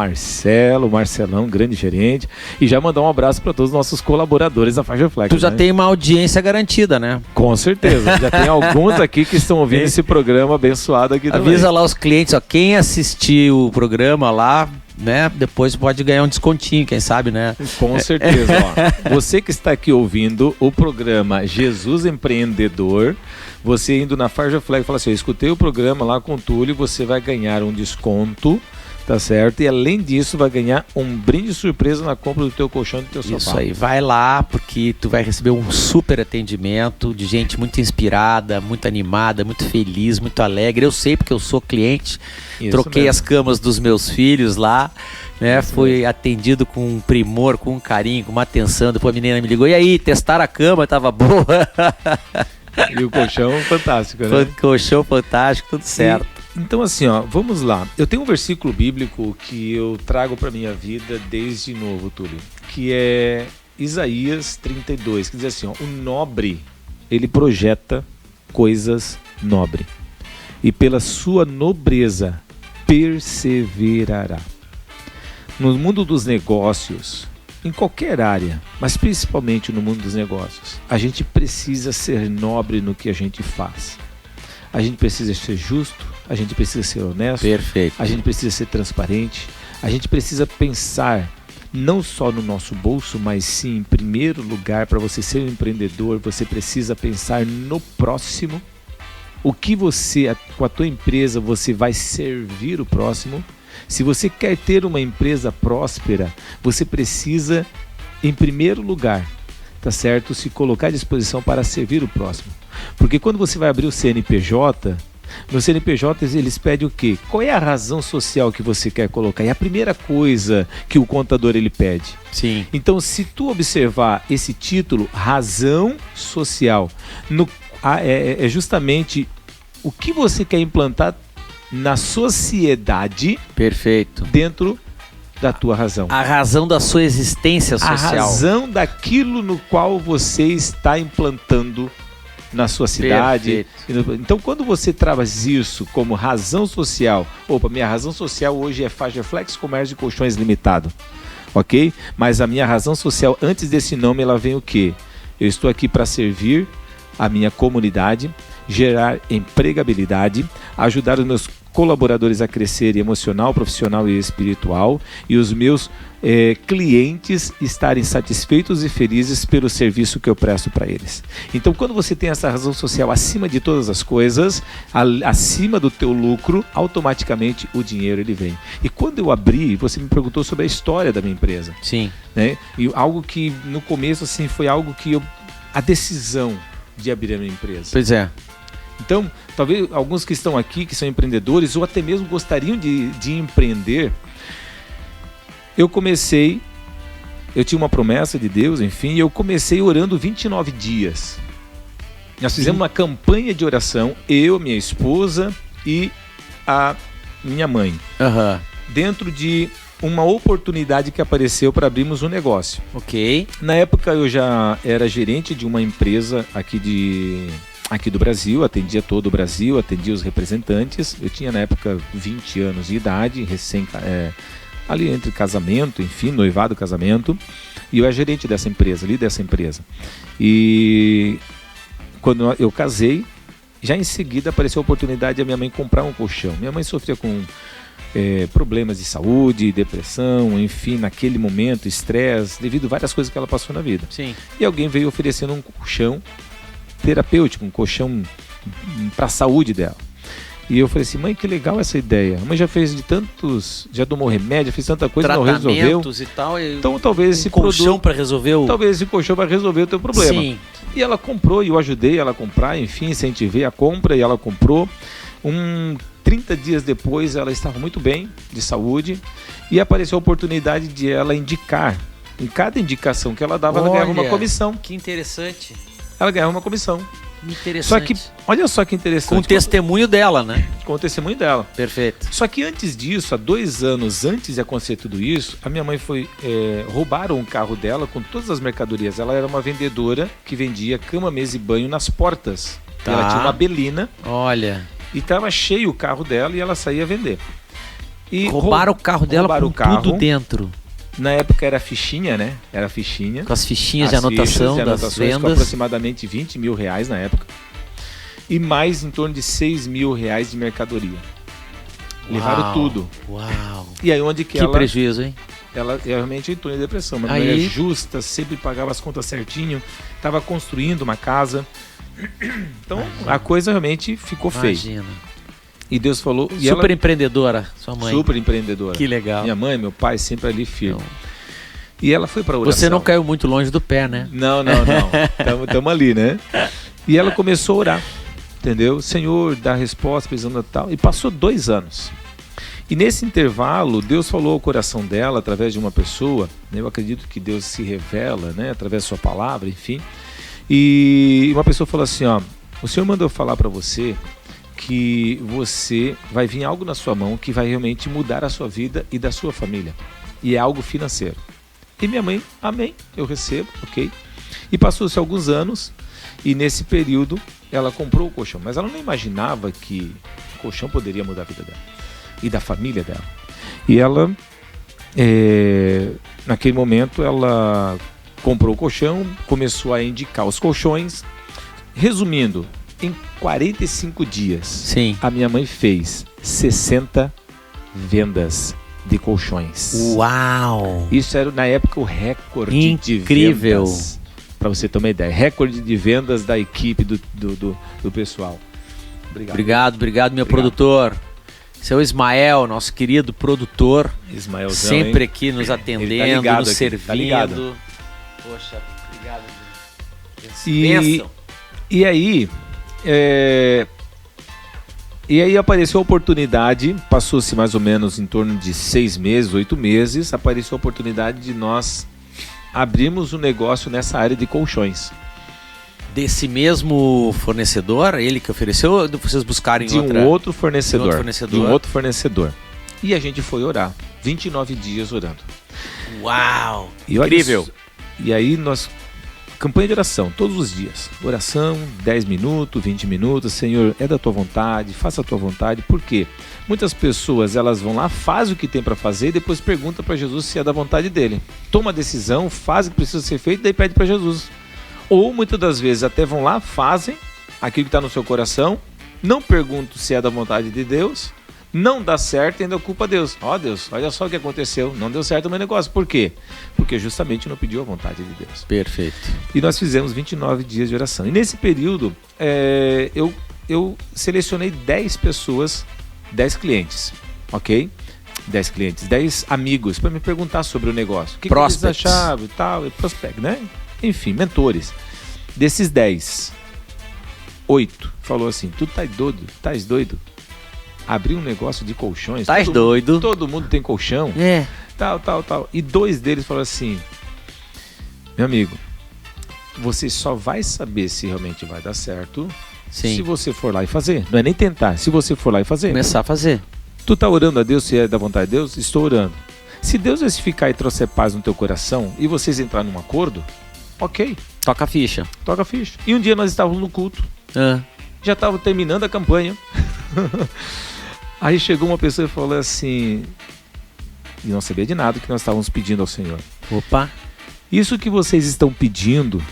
Marcelão, grande gerente. E já mandar um abraço para todos os nossos colaboradores da Faixa Flex. Tu já tem uma audiência garantida, né? Com certeza. Já tem alguns aqui que estão ouvindo esse programa abençoado aqui também. Avisa lá os clientes, ó, quem assistiu o programa lá, né, depois pode ganhar um descontinho, quem sabe, né? Com certeza, ó. Você que está aqui ouvindo o programa Jesus Empreendedor, você indo na Farja Flag e fala assim, eu escutei o programa lá com o Túlio, você vai ganhar um desconto, tá certo? E além disso, vai ganhar um brinde surpresa na compra do teu colchão e do teu sofá. Isso aí, vai lá, porque tu vai receber um super atendimento de gente muito inspirada, muito animada, muito feliz, muito alegre. Eu sei porque eu sou cliente, troquei as camas dos meus filhos lá, né? Fui atendido com um primor, com um carinho, com uma atenção. Depois a menina me ligou, e aí, testaram a cama, tava boa? E o colchão fantástico, né? Colchão fantástico, tudo certo. Então assim, ó, vamos lá. Eu tenho um versículo bíblico que eu trago para minha vida desde novo, Túlio, que é Isaías 32, que diz assim, ó, o nobre, ele projeta coisas nobres, e pela sua nobreza perseverará. No mundo dos negócios, em qualquer área, mas principalmente no mundo dos negócios, a gente precisa ser nobre no que a gente faz. A gente precisa ser justo, a gente precisa ser honesto, perfeito. A gente precisa ser transparente, a gente precisa pensar não só no nosso bolso, mas sim, em primeiro lugar, para você ser um empreendedor, você precisa pensar no próximo. O que você, com a tua empresa, você vai servir o próximo. Se você quer ter uma empresa próspera, você precisa, em primeiro lugar, tá certo? Se colocar à disposição para servir o próximo. Porque quando você vai abrir o CNPJ, no CNPJ eles pedem o quê? Qual é a razão social que você quer colocar? É a primeira coisa que o contador ele pede. Sim. Então, se tu observar esse título, razão social, é justamente o que você quer implantar na sociedade, perfeito, dentro da tua razão. A razão da sua existência social. A razão daquilo no qual você está implantando na sua cidade. Então, quando você traz isso como razão social, minha razão social hoje é Fagerflex Comércio de Colchões Limitado, ok? Mas a minha razão social, antes desse nome, ela vem o quê? Eu estou aqui para servir a minha comunidade, gerar empregabilidade, ajudar os meus colaboradores a crescerem emocional, profissional e espiritual, e os meus clientes estarem satisfeitos e felizes pelo serviço que eu presto para eles. Então, quando você tem essa razão social acima de todas as coisas, acima do teu lucro, automaticamente o dinheiro ele vem. E quando eu abri, você me perguntou sobre a história da minha empresa. Sim. Né? E algo que no começo assim foi algo que a decisão de abrir a minha empresa. Pois é. Então, talvez alguns que estão aqui, que são empreendedores, ou até mesmo gostariam de empreender, eu tinha uma promessa de Deus, enfim, e eu comecei orando 29 dias. Nós fizemos uma campanha de oração, eu, minha esposa e a minha mãe, dentro de uma oportunidade que apareceu para abrirmos um negócio. Ok. Na época eu já era gerente de uma empresa aqui do Brasil, atendia todo o Brasil, atendia os representantes. Eu tinha na época 20 anos de idade, ali entre casamento, enfim, noivado, casamento, e eu era gerente dessa empresa, líder dessa empresa. E quando eu casei, já em seguida apareceu a oportunidade de a minha mãe comprar um colchão. Minha mãe sofria com problemas de saúde, depressão, enfim, naquele momento, estresse, devido a várias coisas que ela passou na vida. Sim. E alguém veio oferecendo um colchão terapêutico, um colchão para a saúde dela. E eu falei assim, mãe, que legal essa ideia. A mãe já fez já tomou remédio, fez tanta coisa, não resolveu. E tal, então talvez esse colchão para resolver talvez esse colchão vai resolver o teu problema. Sim. E ela comprou, e eu ajudei ela a comprar, enfim, incentivei a compra e ela comprou. 30 dias depois ela estava muito bem de saúde e apareceu a oportunidade de ela indicar. Em cada indicação que ela dava, ela ganhava uma comissão. Que interessante. Ela ganhava uma comissão. Interessante. Só que, olha só que interessante. Com o testemunho dela, né? Com o testemunho dela. Perfeito. Só que antes disso, há 2 anos antes de acontecer tudo isso, a minha mãe roubaram um carro dela com todas as mercadorias. Ela era uma vendedora que vendia cama, mesa e banho nas portas. Tá. Ela tinha uma Belina. Olha. E estava cheio o carro dela e ela saía a vender. E roubaram o carro dela com tudo dentro. Na época era fichinha, né? Era fichinha. Com as fichinhas de anotação das vendas. Com aproximadamente R$20 mil na época. E mais em torno de R$6 mil de mercadoria. Uau, levaram tudo. Uau! E aí onde que ela... Que prejuízo, hein? Ela realmente entrou em depressão. Uma mulher justa, sempre pagava as contas certinho. Estava construindo uma casa. Então a coisa realmente ficou feia. E Deus falou... Super empreendedora, sua mãe. Super empreendedora. Que legal. Minha mãe, meu pai, sempre ali firme. E ela foi para oração. Você não caiu muito longe do pé, né? Não. Estamos ali, né? E ela começou a orar, entendeu? Senhor, dá resposta, precisando tal. E passou 2 anos. E nesse intervalo, Deus falou ao coração dela, através de uma pessoa, né? Eu acredito que Deus se revela, né? Através da sua palavra, enfim. E uma pessoa falou assim, ó, o Senhor mandou falar para você que você vai vir algo na sua mão que vai realmente mudar a sua vida e da sua família. E é algo financeiro. E minha mãe, amém, eu recebo, ok. E passou-se alguns anos e nesse período ela comprou o colchão. Mas ela não imaginava que o colchão poderia mudar a vida dela e da família dela. E ela, naquele momento, ela comprou o colchão, começou a indicar os colchões. Resumindo, em 45 dias, sim, a minha mãe fez 60 vendas de colchões. Uau! Isso era na época o recorde de vendas. Para você ter uma ideia, recorde de vendas da equipe do pessoal. Obrigado, meu produtor. Seu Ismael, nosso querido produtor. Ismaelzão, sempre hein? aqui nos atendendo, tá nos aqui, servindo. Tá ligado. Poxa, obrigado. E aí... E aí apareceu a oportunidade, passou-se mais ou menos em torno de 6 meses, 8 meses, apareceu a oportunidade de nós abrirmos um negócio nessa área de colchões. Desse mesmo fornecedor, ele que ofereceu, ou vocês buscaram em um outro fornecedor. De um outro fornecedor. E a gente foi orar. 29 dias orando. Uau! E olha Incrível! isso. E aí campanha de oração, todos os dias. Oração, 10 minutos, 20 minutos. Senhor, é da tua vontade, faça a tua vontade. Por quê? Muitas pessoas, elas vão lá, fazem o que tem para fazer e depois perguntam para Jesus se é da vontade dele. Toma a decisão, faz o que precisa ser feito, daí pede para Jesus. Ou muitas das vezes até vão lá, fazem aquilo que está no seu coração, não perguntam se é da vontade de Deus, não dá certo e ainda culpa Deus. Ó Deus, olha só o que aconteceu, não deu certo o meu negócio. Por quê? Porque justamente não pediu a vontade de Deus. Perfeito. E nós fizemos 29 dias de oração. E nesse período, eu selecionei 10 pessoas, 10 clientes, ok? 10 clientes, 10 amigos, para me perguntar sobre o negócio. O que eles achavam e tal, prospect, né? Enfim, mentores. Desses 10, 8 falou assim, tu tá doido? Abrir um negócio de colchões. Tá doido. Todo mundo tem colchão. É. Tal. E 2 deles falaram assim, meu amigo, você só vai saber se realmente vai dar certo se você for lá e fazer. Não é nem tentar, se você for lá e fazer. Começar a fazer. Tu tá orando a Deus se é da vontade de Deus? Estou orando. Se Deus ficar e trouxer paz no teu coração e vocês entrarem num acordo, ok. Toca a ficha. E um dia nós estávamos no culto. Já estava terminando a campanha. Aí chegou uma pessoa e falou assim, e não sabia de nada que nós estávamos pedindo ao Senhor. Opa! Isso que vocês estão pedindo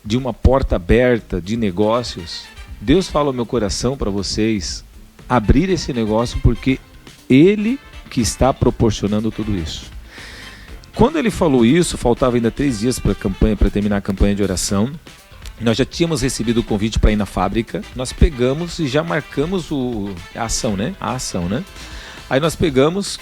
de uma porta aberta de negócios, Deus fala ao meu coração para vocês abrir esse negócio porque Ele que está proporcionando tudo isso. Quando ele falou isso, faltava ainda 3 dias para terminar a campanha de oração. Nós já tínhamos recebido o convite para ir na fábrica. Nós pegamos e já marcamos a ação, né? Aí nós pegamos,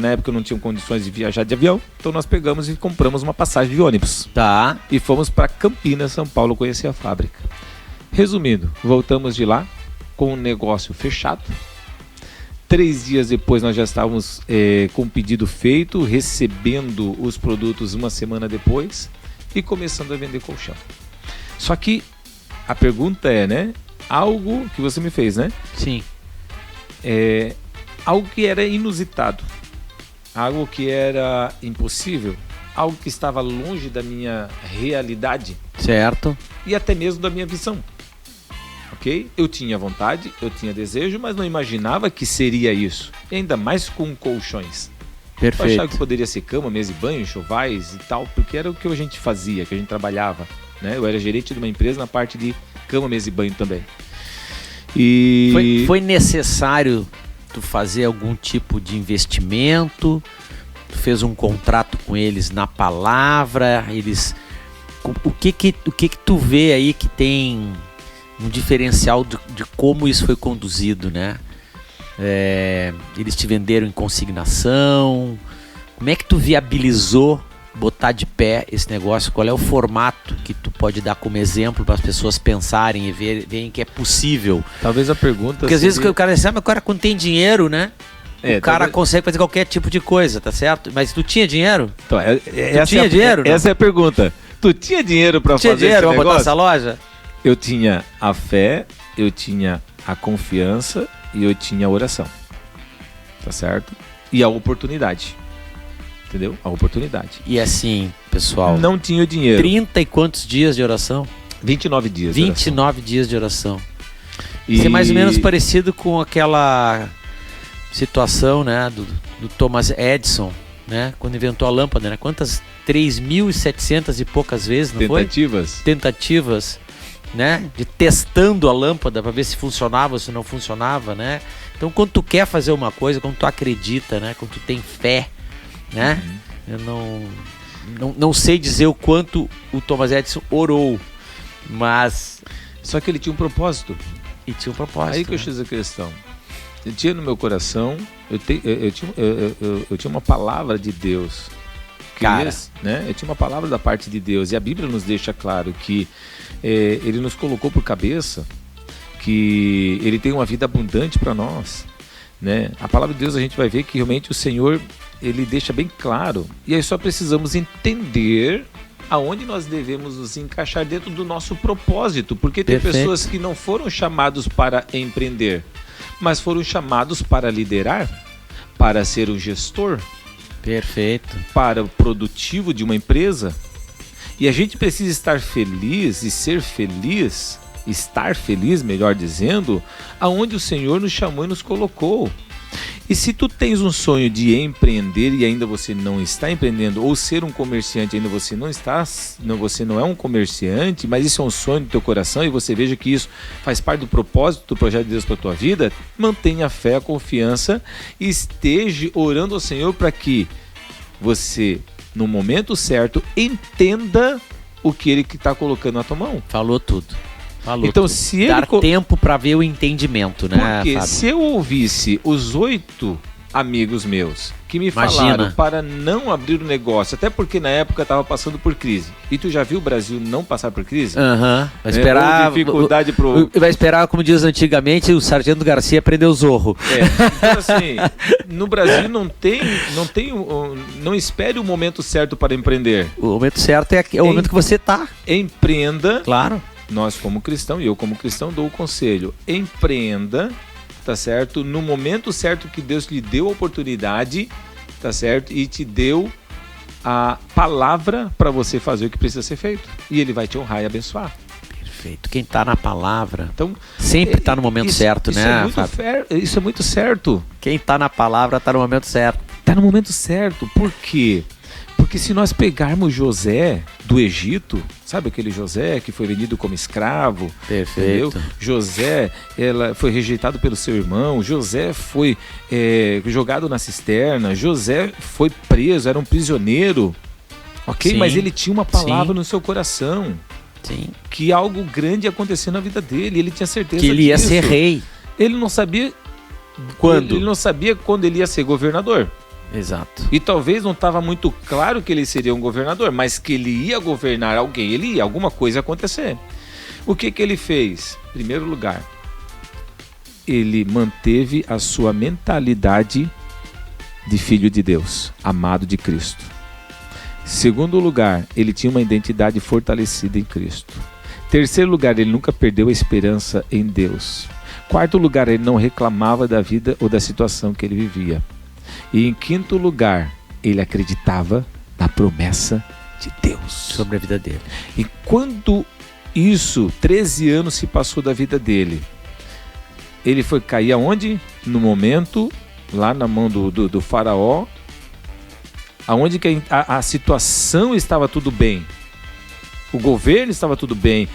na época eu não tinha condições de viajar de avião, então nós pegamos e compramos uma passagem de ônibus. Tá. E fomos para Campinas, São Paulo, conhecer a fábrica. Resumindo, voltamos de lá com o negócio fechado. 3 dias depois nós já estávamos com o pedido feito, recebendo os produtos uma semana depois e começando a vender colchão. Só que a pergunta é, né? Algo que você me fez, né? Sim. Algo que era inusitado, algo que era impossível, algo que estava longe da minha realidade. Certo. E até mesmo da minha visão. Ok? Eu tinha vontade, eu tinha desejo, mas não imaginava que seria isso. E ainda mais com colchões. Perfeito. Eu achava que poderia ser cama, mesa e banho, enxovais e tal, porque era o que a gente fazia, que a gente trabalhava. Né? Eu era gerente de uma empresa na parte de cama, mesa e banho também. E foi necessário tu fazer algum tipo de investimento? Tu fez um contrato com eles na palavra? O que tu vê aí que tem um diferencial de como isso foi conduzido, né? Eles te venderam em consignação? Como é que tu viabilizou botar de pé esse negócio? Qual é o formato que tu pode dar como exemplo para as pessoas pensarem e verem que é possível? Talvez a pergunta... Porque às vezes o cara diz, mas o cara quando tem dinheiro, né? O cara consegue fazer qualquer tipo de coisa, tá certo? Mas tu tinha dinheiro? Então, tu tinha dinheiro? Essa é a pergunta. Tu tinha dinheiro para fazer dinheiro esse pra negócio? botar essa loja? Eu tinha a fé, eu tinha a confiança e eu tinha a oração. Tá certo? E a oportunidade. Entendeu? A oportunidade. E assim, pessoal... Não tinha o dinheiro. 30 e quantos dias de oração? 29 dias 29 dias de oração. Isso é mais ou menos parecido com aquela situação, né, do Thomas Edison, né, quando inventou a lâmpada, né? Quantas? 3.700 e poucas vezes, não foi? Tentativas, né? De testando a lâmpada para ver se funcionava ou se não funcionava, né? Então, quando tu quer fazer uma coisa, quando tu acredita, né? Quando tu tem fé, né? Eu não sei dizer o quanto o Thomas Edison orou, mas... Só que ele tinha um propósito. E tinha um propósito. Aí que eu fiz a questão. Eu tinha no meu coração, eu tinha uma palavra de Deus. Né? Eu tinha uma palavra da parte de Deus. E a Bíblia nos deixa claro que Ele nos colocou por cabeça, que Ele tem uma vida abundante para nós. Né? A palavra de Deus a gente vai ver que realmente o Senhor, Ele deixa bem claro. E aí só precisamos entender aonde nós devemos nos encaixar dentro do nosso propósito. Porque tem pessoas que não foram chamados para empreender, mas foram chamados para liderar. para ser um gestor, Perfeito. para o produtivo de uma empresa. E a gente precisa estar feliz e ser feliz, estar feliz, melhor dizendo, aonde o Senhor nos chamou e nos colocou. E se tu tens um sonho de empreender e ainda você não está empreendendo, ou ser um comerciante e ainda você não está, você não é um comerciante, mas isso é um sonho do teu coração e você veja que isso faz parte do propósito do projeto de Deus para a tua vida, mantenha a fé, a confiança e esteja orando ao Senhor para que você, no momento certo, entenda o que Ele está colocando na tua mão. Falou tudo. Falou Então, tudo. se ele Dar tempo para ver o entendimento, né, Porque Fábio? se eu ouvisse os 8 amigos meus que me falaram para não abrir o negócio, até porque na época estava passando por crise. E tu já viu o Brasil não passar por crise? Vai esperar. Ou dificuldade Vai esperar, como diz antigamente, o Sargento Garcia aprender o zorro. Então, assim, no Brasil não espere o momento certo para empreender. O momento certo é o momento que você tá. Empreenda. Claro. Nós como cristão, e eu como cristão dou o conselho, empreenda, tá certo? No momento certo que Deus lhe deu a oportunidade, tá certo? E te deu a palavra para você fazer o que precisa ser feito. E Ele vai te honrar e abençoar. Perfeito. Quem tá na palavra, então, sempre tá no momento certo, né, Fábio? Isso é muito certo. Quem tá na palavra tá no momento certo. Tá no momento certo. Por quê? Porque se nós pegarmos José do Egito, sabe aquele José que foi vendido como escravo? Perfeito. Entendeu? José, ela foi rejeitado pelo seu irmão, José foi jogado na cisterna, José foi preso, era um prisioneiro, ok? Sim. Mas ele tinha uma palavra Sim. no seu coração. Sim. Que algo grande ia acontecer na vida dele, ele tinha certeza que ele ia disso. ser rei. Ele não sabia quando. Ele não sabia quando ele ia ser governador. Exato. E talvez não estava muito claro que ele seria um governador, mas que ele ia governar alguém, alguma coisa ia acontecer. O que ele fez? Em primeiro lugar, ele manteve a sua mentalidade de filho de Deus, amado de Cristo. Segundo lugar, ele tinha uma identidade fortalecida em Cristo. Terceiro lugar, ele nunca perdeu a esperança em Deus. Quarto lugar, ele não reclamava da vida ou da situação que ele vivia. E em quinto lugar, ele acreditava na promessa de Deus sobre a vida dele. E quando isso, 13 anos se passou da vida dele, ele foi cair aonde? No momento, lá na mão do faraó, aonde que a situação estava tudo bem. O governo estava tudo bem,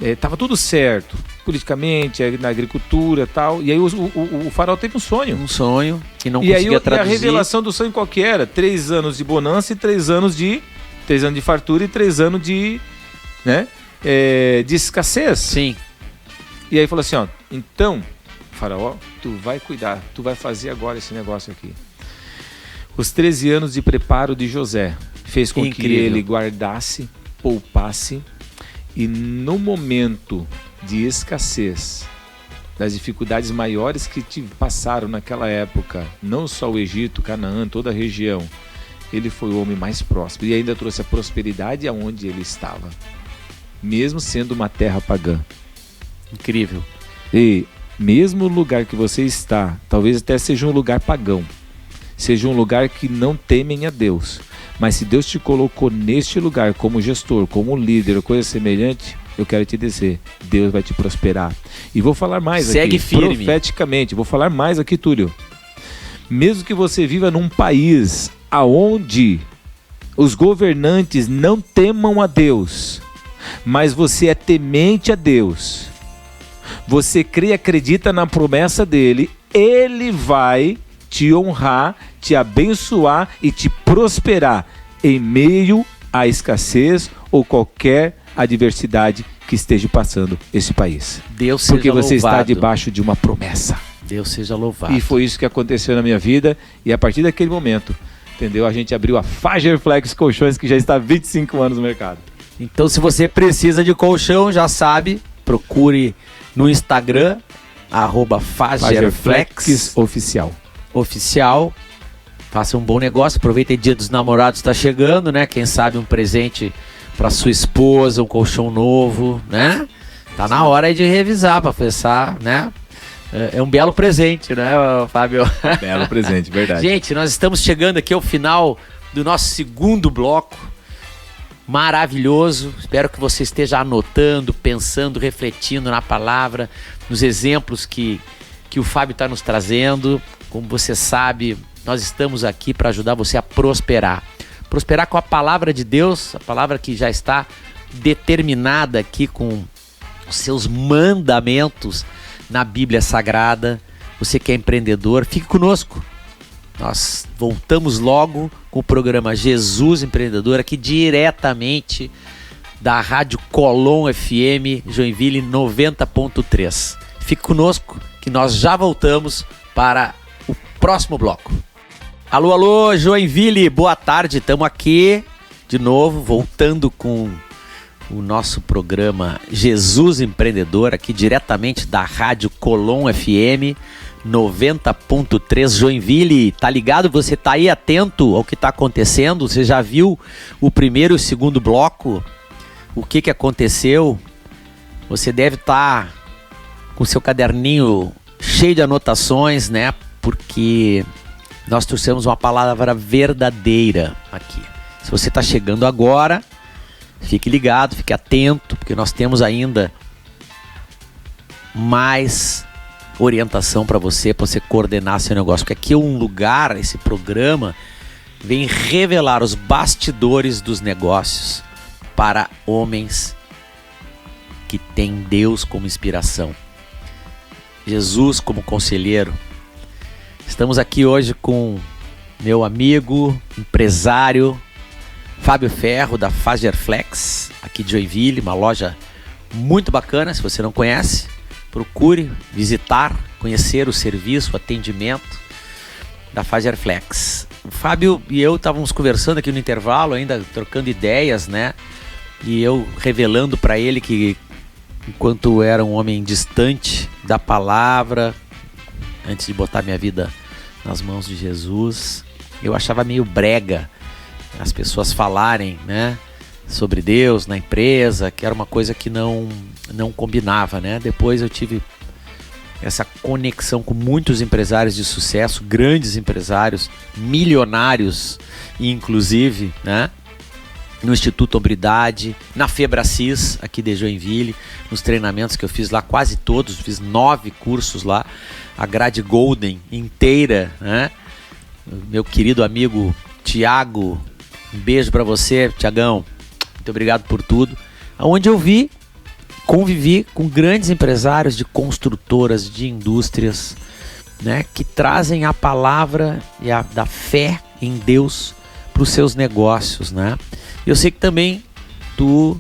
estava tudo certo, politicamente, na agricultura e tal. E aí o faraó teve um sonho. Um sonho que não conseguia traduzir. E a revelação do sonho qual que era? 3 anos de bonança e 3 anos de fartura e 3 anos de escassez. Sim. E aí falou assim, ó, então, faraó, tu vai cuidar, tu vai fazer agora esse negócio aqui. Os 13 anos de preparo de José fez com que ele guardasse, poupasse, e no momento de escassez, das dificuldades maiores que passaram naquela época, não só o Egito, Canaã, toda a região, ele foi o homem mais próspero e ainda trouxe a prosperidade aonde ele estava, mesmo sendo uma terra pagã. Incrível. E mesmo o lugar que você está, talvez até seja um lugar pagão, seja um lugar que não temem a Deus, mas se Deus te colocou neste lugar como gestor, como líder, coisa semelhante, eu quero te dizer, Deus vai te prosperar. E vou falar mais Segue aqui, firme. Profeticamente, vou falar mais aqui, Túlio. Mesmo que você viva num país aonde os governantes não temam a Deus, mas você é temente a Deus, você crê e acredita na promessa dele, ele vai te honrar, te abençoar e te prosperar em meio à escassez ou qualquer adversidade que esteja passando esse país. Deus seja porque você louvado. está debaixo de uma promessa. Deus seja louvado. E foi isso que aconteceu na minha vida e a partir daquele momento, entendeu? A gente abriu a Fagerflex Colchões, que já está há 25 anos no mercado. Então, se você precisa de colchão, já sabe, procure no Instagram, @Fagerflex oficial. Faça um bom negócio, aproveita, Dia dos Namorados está chegando, né? Quem sabe um presente para sua esposa, um colchão novo, né? Tá na hora aí de revisar para pensar, né? É um belo presente, né, Fábio? Belo presente, verdade. Gente, nós estamos chegando aqui ao final do nosso segundo bloco. Maravilhoso. Espero que você esteja anotando, pensando, refletindo na palavra, nos exemplos que o Fábio está nos trazendo. Como você sabe, nós estamos aqui para ajudar você a prosperar. Prosperar com a palavra de Deus, a palavra que já está determinada aqui com os seus mandamentos na Bíblia Sagrada. Você que é empreendedor, fique conosco. Nós voltamos logo com o programa Jesus Empreendedor, aqui diretamente da Rádio Colom FM Joinville 90.3. Fique conosco que nós já voltamos para o próximo bloco. Alô, alô, Joinville, boa tarde. Estamos aqui de novo, voltando com o nosso programa Jesus Empreendedor, aqui diretamente da Rádio Colom FM 90.3 Joinville. Tá ligado? Você tá aí atento ao que tá acontecendo? Você já viu o primeiro e o segundo bloco? O que aconteceu? Você deve estar com seu caderninho cheio de anotações, né? Porque nós trouxemos uma palavra verdadeira aqui. Se você tá chegando agora, fique ligado, fique atento, porque nós temos ainda mais orientação para você coordenar seu negócio. Porque aqui é um lugar, esse programa vem revelar os bastidores dos negócios para homens que têm Deus como inspiração, Jesus como conselheiro. Estamos aqui hoje com meu amigo, empresário, Fábio Ferro, da Fagerflex, aqui de Joinville, uma loja muito bacana. Se você não conhece, procure visitar, conhecer o serviço, o atendimento da Fagerflex. O Fábio e eu estávamos conversando aqui no intervalo, ainda trocando ideias, né? E eu revelando para ele que, enquanto era um homem distante da palavra, antes de botar minha vida nas mãos de Jesus, eu achava meio brega as pessoas falarem, né, sobre Deus na empresa, que era uma coisa que não combinava, né? Depois eu tive essa conexão com muitos empresários de sucesso, grandes empresários, milionários, inclusive, né? No Instituto Hombridade, na Febracis, aqui de Joinville, nos treinamentos que eu fiz lá, quase todos, fiz 9 cursos lá, a grade Golden inteira, né? Meu querido amigo Tiago, um beijo para você, Tiagão, muito obrigado por tudo. Onde eu convivi com grandes empresários de construtoras, de indústrias, né, que trazem a palavra da fé em Deus para os seus negócios, né? Eu sei que também tu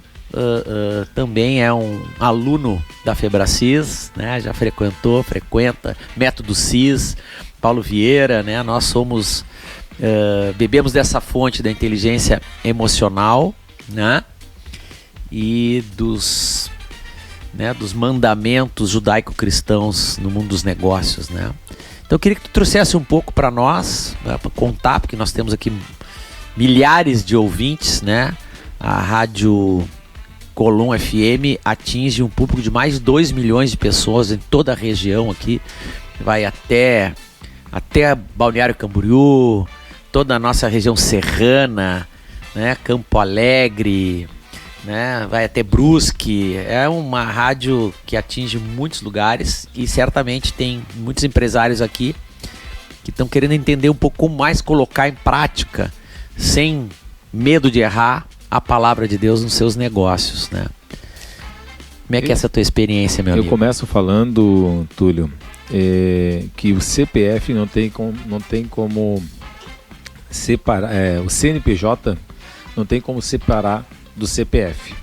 também é um aluno da Febracis, né? Já frequenta Método CIS, Paulo Vieira, né? Nós somos bebemos dessa fonte da inteligência emocional, né? E dos mandamentos judaico-cristãos no mundo dos negócios, né? Então eu queria que tu trouxesse um pouco para nós, para contar, porque nós temos aqui milhares de ouvintes, né? A Rádio Colom FM atinge um público de mais de 2 milhões de pessoas em toda a região aqui, vai até Balneário Camboriú, toda a nossa região serrana, né? Campo Alegre, né? Vai até Brusque. É uma rádio que atinge muitos lugares e certamente tem muitos empresários aqui que estão querendo entender um pouco como mais colocar em prática, sem medo de errar, a palavra de Deus nos seus negócios, né? Como é que é essa tua experiência, meu amigo? Eu começo falando, Túlio, que o CPF não tem como separar, o CNPJ não tem como separar do CPF.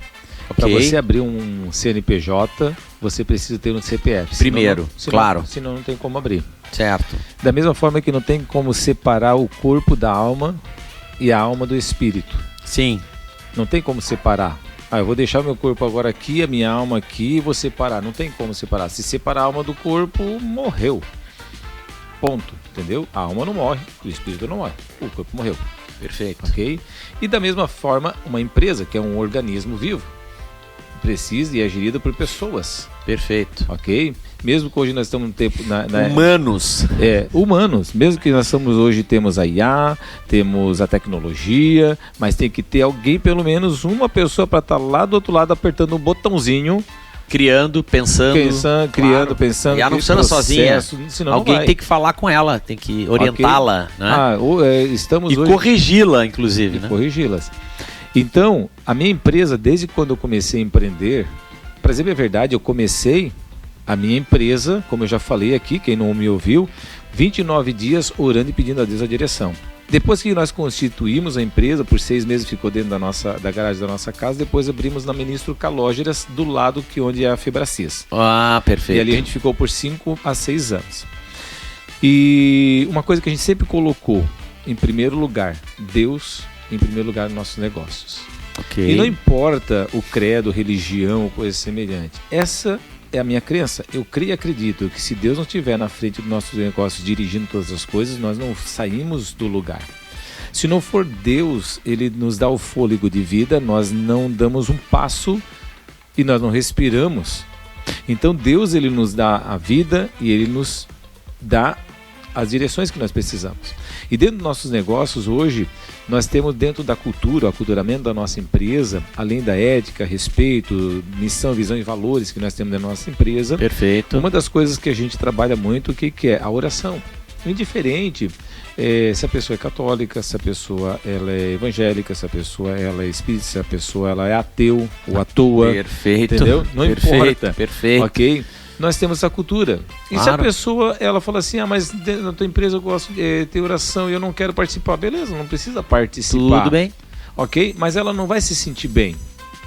Para você abrir um CNPJ, você precisa ter um CPF. Primeiro, claro. Senão não tem como abrir. Certo. Da mesma forma que não tem como separar o corpo da alma e a alma do espírito. Sim. Não tem como separar. Eu vou deixar meu corpo agora aqui, a minha alma aqui e vou separar. Não tem como separar. Se separar a alma do corpo, morreu. Ponto. Entendeu? A alma não morre, o espírito não morre. O corpo morreu. Perfeito. Ok? E da mesma forma, uma empresa, que é um organismo vivo, precisa e é gerida por pessoas. Perfeito. Ok? mesmo que hoje nós estamos no tempo... Humanos. Humanos. Mesmo que nós estamos hoje, temos a IA, temos a tecnologia, mas tem que ter alguém, pelo menos uma pessoa para estar lá do outro lado apertando um botãozinho, criando, pensando. Criando, pensando. E ela não funciona sozinha. Alguém tem que falar com ela, tem que orientá-la, né? Estamos e hoje... corrigi-la, inclusive, né? Corrigi-las. Então, a minha empresa, desde quando eu comecei a empreender, para dizer a verdade, eu comecei a minha empresa, como eu já falei aqui, quem não me ouviu, 29 dias orando e pedindo a Deus a direção. Depois que nós constituímos a empresa, por 6 meses ficou dentro da garagem da nossa casa, depois abrimos na Ministro Calógeras, do lado onde é a Febracis. Ah, perfeito. E ali a gente ficou por 5 a 6 anos. E uma coisa que a gente sempre colocou, em primeiro lugar, Deus em primeiro lugar nos nossos negócios. Okay. E não importa o credo, religião ou coisa semelhante. Essa é a minha crença. Eu creio e acredito que se Deus não estiver na frente dos nossos negócios dirigindo todas as coisas, nós não saímos do lugar. Se não for Deus, Ele nos dá o fôlego de vida, nós não damos um passo e nós não respiramos. Então Deus, Ele nos dá a vida e Ele nos dá as direções que nós precisamos. E dentro dos nossos negócios hoje, nós temos dentro da cultura, o aculturamento da nossa empresa, além da ética, respeito, missão, visão e valores que nós temos na nossa empresa. Perfeito. Uma das coisas que a gente trabalha muito, que é a oração. Indiferente se a pessoa é católica, se a pessoa ela é evangélica, se a pessoa ela é espírita, se a pessoa ela é ateu ou à toa. Perfeito. Entendeu? Não importa. Perfeito. Ok? Nós temos essa cultura. E claro. Se a pessoa, ela fala assim, mas na tua empresa eu gosto de ter oração e eu não quero participar. Beleza, não precisa participar. Tudo bem. Ok? Mas ela não vai se sentir bem.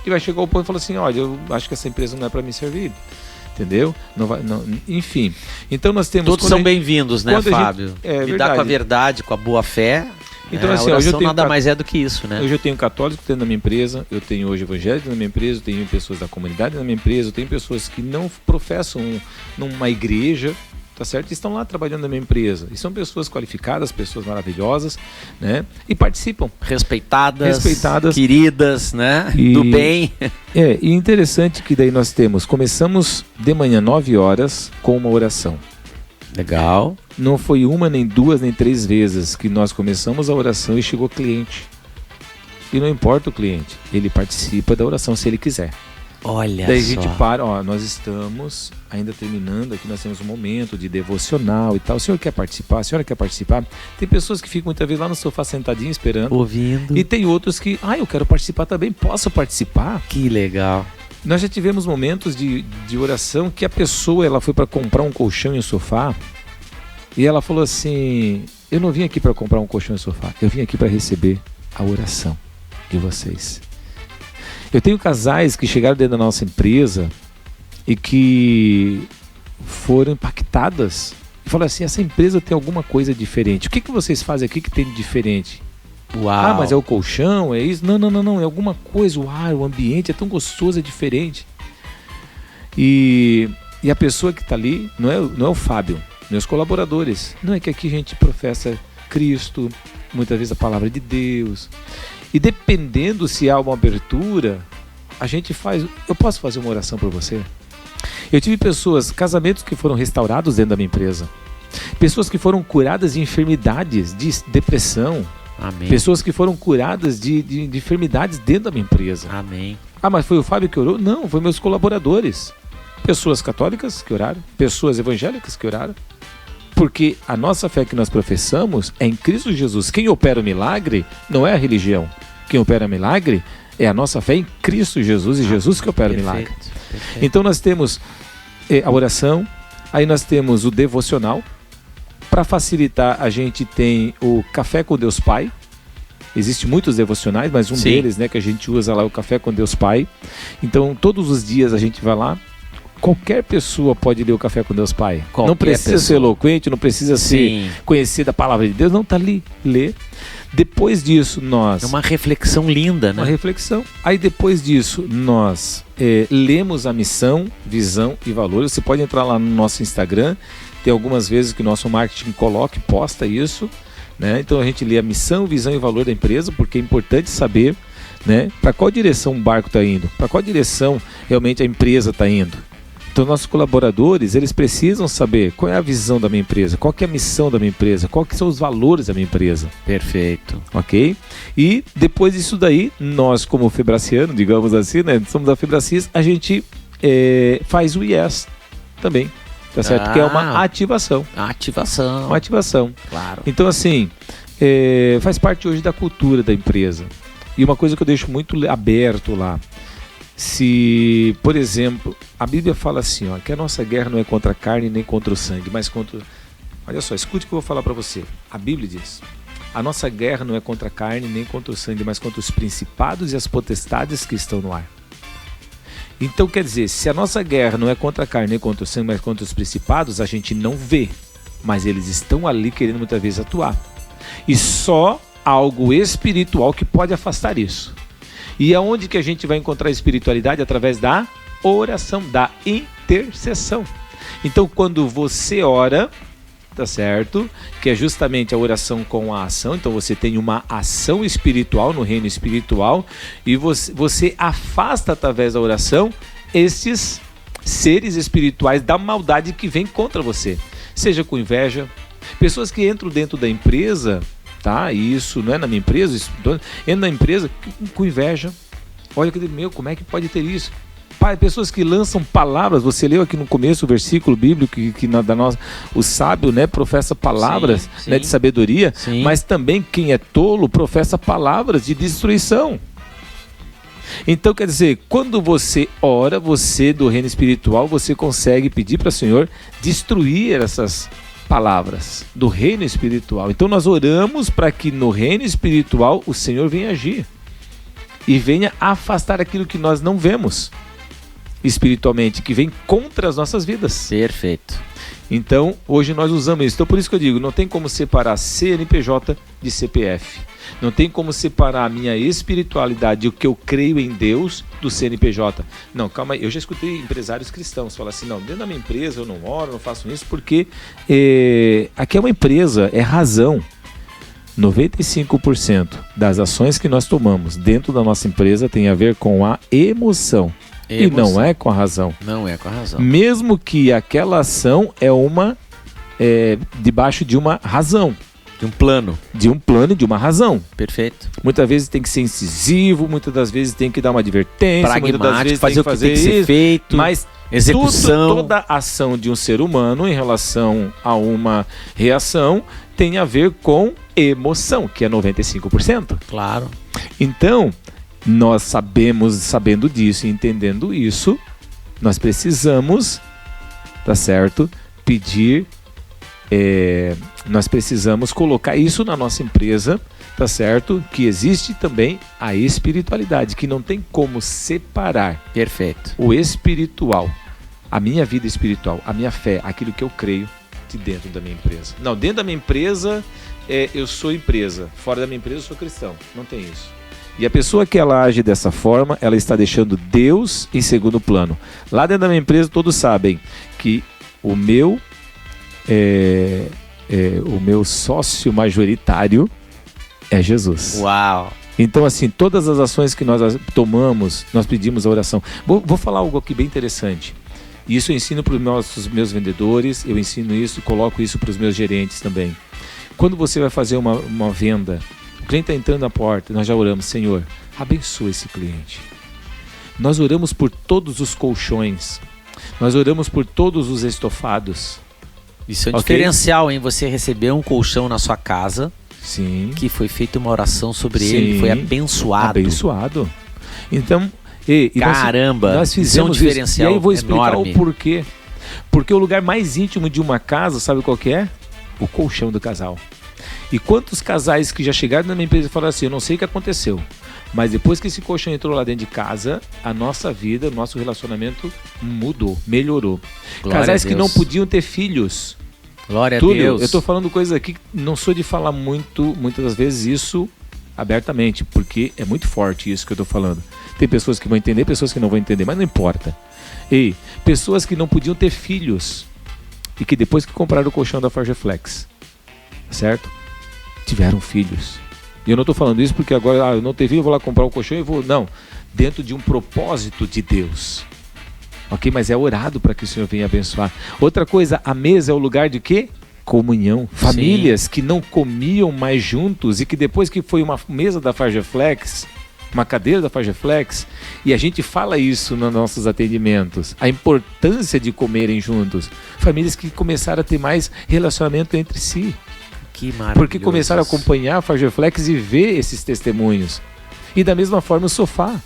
E vai chegar ao ponto e falar assim, olha, eu acho que essa empresa não é para me servir. Entendeu? Não vai, não, enfim. Então nós temos... Todos são bem-vindos, né, Fábio? Lidar com a verdade, com a boa fé. Então, a assim, oração hoje eu tenho nada mais é do que isso, né? Hoje eu tenho católico dentro da minha empresa, eu tenho hoje evangélico na minha empresa, eu tenho pessoas da comunidade na minha empresa, eu tenho pessoas que não professam numa igreja, tá certo? E estão lá trabalhando na minha empresa. E são pessoas qualificadas, pessoas maravilhosas, né? E participam. Respeitadas, queridas, né? Do bem. E interessante que daí nós começamos de manhã 9 horas com uma oração. Legal. Não foi uma, nem duas, nem 3 vezes que nós começamos a oração e chegou cliente. E não importa o cliente, ele participa da oração se ele quiser. Olha daí só. A gente para, nós estamos ainda terminando aqui, nós temos um momento de devocional e tal. O senhor quer participar? A senhora quer participar? Tem pessoas que ficam muitas vezes lá no sofá sentadinho esperando. Ouvindo. E tem outros que, eu quero participar também, posso participar? Que legal. Nós já tivemos momentos de oração que a pessoa ela foi para comprar um colchão e um sofá e ela falou assim, eu não vim aqui para comprar um colchão e um sofá, eu vim aqui para receber a oração de vocês. Eu tenho casais que chegaram dentro da nossa empresa e que foram impactadas e falaram assim, essa empresa tem alguma coisa diferente, o que vocês fazem aqui que tem de diferente? Uau. Mas é o colchão, é isso? Não, é alguma coisa, o ar, o ambiente é tão gostoso, é diferente. E a pessoa que está ali não é o Fábio, meus colaboradores. Não é que aqui a gente professa Cristo, muitas vezes a palavra de Deus. E dependendo se há uma abertura, a gente faz... Eu posso fazer uma oração por você? Eu tive casamentos que foram restaurados dentro da minha empresa. Pessoas que foram curadas de enfermidades, de depressão. Amém. Pessoas que foram curadas de enfermidades dentro da minha empresa. Amém. Mas foi o Fábio que orou? Não, foi meus colaboradores. Pessoas católicas que oraram, pessoas evangélicas que oraram. Porque a nossa fé que nós professamos é em Cristo Jesus. Quem opera o milagre não é a religião. Quem opera o milagre é a nossa fé em Cristo Jesus e Jesus que opera o milagre. Perfeito. Então nós temos a oração, aí nós temos o devocional. Para facilitar, a gente tem o Café com Deus Pai. Existem muitos devocionais, mas um deles, que a gente usa lá, o Café com Deus Pai. Então, todos os dias a gente vai lá. Qualquer pessoa pode ler o Café com Deus Pai. Não precisa ser eloquente, não precisa ser conhecer da palavra de Deus. Não, tá ali, lê. Depois disso, nós... É uma reflexão linda, né? Uma reflexão. Aí, depois disso, nós lemos a missão, visão e valores. Você pode entrar lá no nosso Instagram. Tem algumas vezes que o nosso marketing posta isso, né? Então a gente lê a missão, visão e valor da empresa, porque é importante saber, né, para qual direção o barco está indo, para qual direção realmente a empresa está indo. Então, nossos colaboradores, eles precisam saber qual é a visão da minha empresa, qual que é a missão da minha empresa, qual que são os valores da minha empresa. Perfeito. Ok? E depois disso daí, nós como Febraciano, digamos assim, né? Somos a Febracis, a gente faz o Yes também, tá certo? Que é uma ativação. Ativação. Uma ativação. Claro. Então, assim, faz parte hoje da cultura da empresa. E uma coisa que eu deixo muito aberto lá, se, por exemplo, a Bíblia fala assim, ó, que a nossa guerra não é contra a carne nem contra o sangue, mas contra... Olha só, escute o que eu vou falar para você. A Bíblia diz, a nossa guerra não é contra a carne nem contra o sangue, mas contra os principados e as potestades que estão no ar. Então, quer dizer, se a nossa guerra não é contra a carne nem contra o sangue, mas contra os principados, a gente não vê, mas eles estão ali querendo muitas vezes atuar. E só algo espiritual que pode afastar isso. E aonde que a gente vai encontrar espiritualidade? Através da oração, da intercessão. Então, quando você ora, tá certo? Que é justamente a oração com a ação. Então, você tem uma ação espiritual no reino espiritual e você afasta através da oração esses seres espirituais da maldade que vem contra você. Seja com inveja, pessoas que entram dentro da empresa... Tá? Isso não é na minha empresa, entra na empresa com inveja. Olha, como é que pode ter isso? Pessoas que lançam palavras, você leu aqui no começo o versículo bíblico o sábio, né, professa palavras, sim. Né, de sabedoria, sim. Mas também quem é tolo professa palavras de destruição. Então, quer dizer, quando você ora, você do reino espiritual, você consegue pedir para o Senhor destruir essas palavras do reino espiritual. Então nós oramos para que no reino espiritual o Senhor venha agir e venha afastar aquilo que nós não vemos espiritualmente, que vem contra as nossas vidas. Perfeito. Então hoje nós usamos isso. Então por isso que eu digo, não tem como separar CNPJ de CPF. Não tem como separar a minha espiritualidade, o que eu creio em Deus, do CNPJ. Não, calma aí. Eu já escutei empresários cristãos falar assim, não, dentro da minha empresa eu não oro, não faço isso, porque aqui é uma empresa, é razão. 95% das ações que nós tomamos dentro da nossa empresa tem a ver com a emoção. E não é com a razão. Não é com a razão. Mesmo que aquela ação debaixo de uma razão. De um plano. De um plano e de uma razão. Perfeito. Muitas vezes tem que ser incisivo, muitas das vezes tem que dar uma advertência, pragmático, muitas das vezes fazer o que tem que ser feito, mas execução. Toda ação de um ser humano em relação a uma reação tem a ver com emoção, que é 95%. Claro. Então, nós sabendo disso e entendendo isso, nós precisamos, tá certo, pedir... nós precisamos colocar isso na nossa empresa, tá certo? Que existe também a espiritualidade, que não tem como separar. Perfeito. O espiritual, a minha vida espiritual, a minha fé, aquilo que eu creio de dentro da minha empresa. Não, dentro da minha empresa eu sou empresa, fora da minha empresa eu sou cristão. Não tem isso. E a pessoa que ela age dessa forma, ela está deixando Deus em segundo plano. Lá dentro da minha empresa todos sabem que o meu sócio majoritário é Jesus. Uau! Então, assim, todas as ações que nós tomamos, nós pedimos a oração. Vou falar algo aqui bem interessante. Isso eu ensino para os meus vendedores, eu ensino isso, coloco isso para os meus gerentes também. Quando você vai fazer uma venda, o cliente está entrando na porta, nós já oramos, Senhor, abençoa esse cliente. Nós oramos por todos os colchões, nós oramos por todos os estofados. Isso é um diferencial, hein? Você recebeu um colchão na sua casa, sim, que foi feita uma oração sobre ele, foi abençoado. Abençoado. Então, caramba, nós fizemos isso é um diferencial enorme. E aí eu vou explicar enorme. O porquê. Porque o lugar mais íntimo de uma casa, sabe qual que é? O colchão do casal. E quantos casais que já chegaram na minha empresa e falaram assim, eu não sei o que aconteceu, mas depois que esse colchão entrou lá dentro de casa, a nossa vida, o nosso relacionamento mudou, melhorou. Glória Casais que não podiam ter filhos. Glória Túlio, a Deus. eu estou falando coisas aqui que não sou de falar muitas das vezes isso abertamente, porque é muito forte isso que eu estou falando. Tem pessoas que vão entender, pessoas que não vão entender, mas não importa. E pessoas que não podiam ter filhos e que depois que compraram o colchão da Forgeflex, certo? Tiveram filhos. E eu não estou falando isso porque agora eu não tenho filho, eu vou lá comprar o colchão e vou... Não, dentro de um propósito de Deus. Ok? Mas é orado para que o Senhor venha abençoar. Outra coisa, a mesa é o lugar de quê? Comunhão. Famílias que não comiam mais juntos e que depois que foi uma mesa da Fargeflex, uma cadeira da Fargeflex, e a gente fala isso nos nossos atendimentos, a importância de comerem juntos. Famílias que começaram a ter mais relacionamento entre si. Que maravilhoso. Porque começaram a acompanhar a Fargeflex e ver esses testemunhos. E da mesma forma o sofá.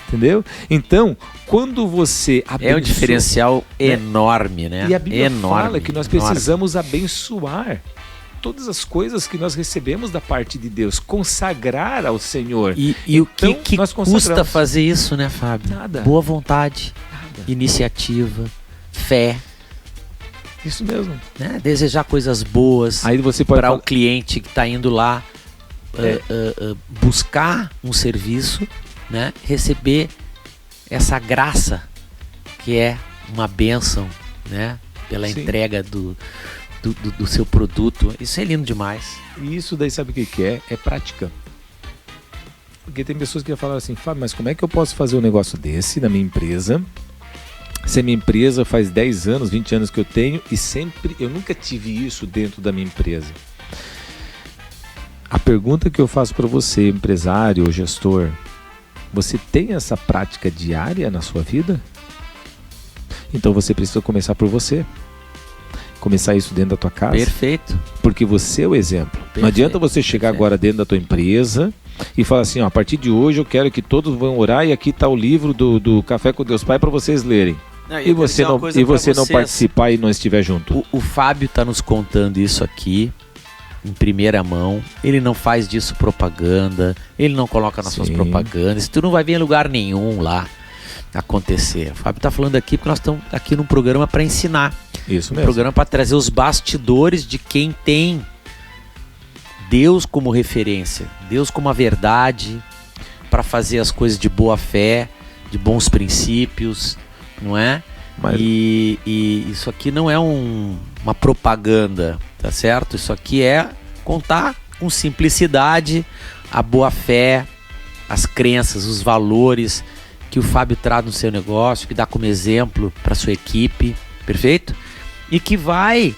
Entendeu? Então, quando você abençoa... É um diferencial enorme, né? E a Bíblia enorme, fala que nós precisamos abençoar todas as coisas que nós recebemos da parte de Deus, consagrar ao Senhor. E então, o que custa fazer isso, né, Fábio? Nada. Boa vontade, Nada. Iniciativa, fé. Isso mesmo. Né? Desejar coisas boas para o cliente que está indo lá buscar um serviço, né? Receber essa graça que é uma bênção, né? Pela entrega do seu produto. Isso é lindo demais. E isso daí sabe o que é? É prática. Porque tem pessoas que falam assim, Fábio, mas como é que eu posso fazer um negócio desse na minha empresa? Se a minha empresa faz 10 anos, 20 anos que eu tenho e eu nunca tive isso dentro da minha empresa. A pergunta que eu faço para você, empresário ou gestor, você tem essa prática diária na sua vida? Então você precisa começar por você. Começar isso dentro da tua casa. Perfeito. Porque você é o exemplo. Perfeito. Não adianta você chegar agora dentro da tua empresa e falar assim, ó, a partir de hoje eu quero que todos vão orar e aqui está o livro do Café com Deus Pai para vocês lerem. Não, e você não participar e não estiver junto. O Fábio está nos contando isso aqui em primeira mão. Ele não faz disso propaganda, ele não coloca nas suas propagandas. Isso não vai ver em lugar nenhum lá acontecer. O Fábio está falando aqui porque nós estamos aqui num programa para ensinar. Isso mesmo. Um programa para trazer os bastidores de quem tem Deus como referência, Deus como a verdade, para fazer as coisas de boa fé, de bons princípios, não é? E isso aqui não é uma propaganda, tá certo? Isso aqui é contar com simplicidade a boa fé, as crenças, os valores que o Fábio traz no seu negócio, que dá como exemplo para sua equipe, perfeito? E que vai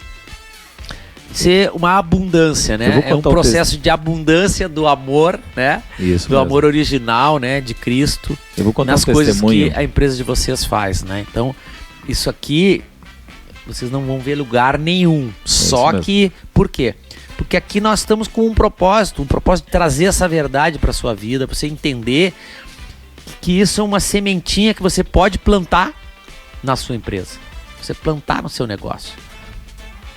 ser uma abundância, né? É um processo de abundância do amor, né? Isso do mesmo. Amor original, né? De Cristo. Eu vou contar nas coisas que a empresa de vocês faz, né? Então, isso aqui vocês não vão ver lugar nenhum. Só que, por quê? Porque aqui nós estamos com um propósito de trazer essa verdade para sua vida, para você entender que isso é uma sementinha que você pode plantar na sua empresa. Você plantar no seu negócio.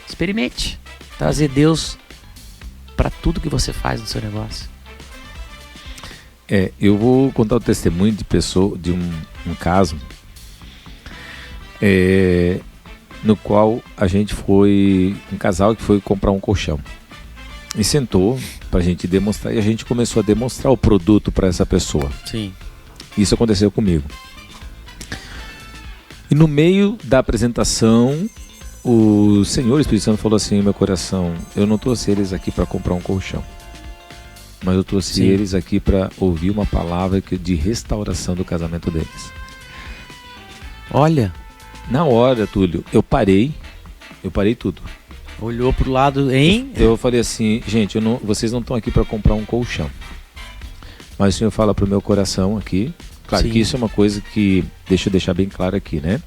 Experimente trazer Deus para tudo que você faz no seu negócio. Eu vou contar o testemunho de um caso no qual a gente foi um casal que foi comprar um colchão e sentou para a gente demonstrar, e a gente começou a demonstrar o produto para essa pessoa. Sim. Isso aconteceu comigo. E no meio da apresentação, o Senhor, o Espírito Santo, falou assim no meu coração: eu não trouxe eles aqui para comprar um colchão, mas eu trouxe eles aqui para ouvir uma palavra de restauração do casamento deles. Olha, na hora, Túlio, eu parei tudo. Olhou pro lado, hein? Eu falei assim, gente, vocês não estão aqui para comprar um colchão, mas o Senhor fala pro meu coração aqui. Claro que isso é uma coisa que, deixa eu deixar bem claro aqui, né?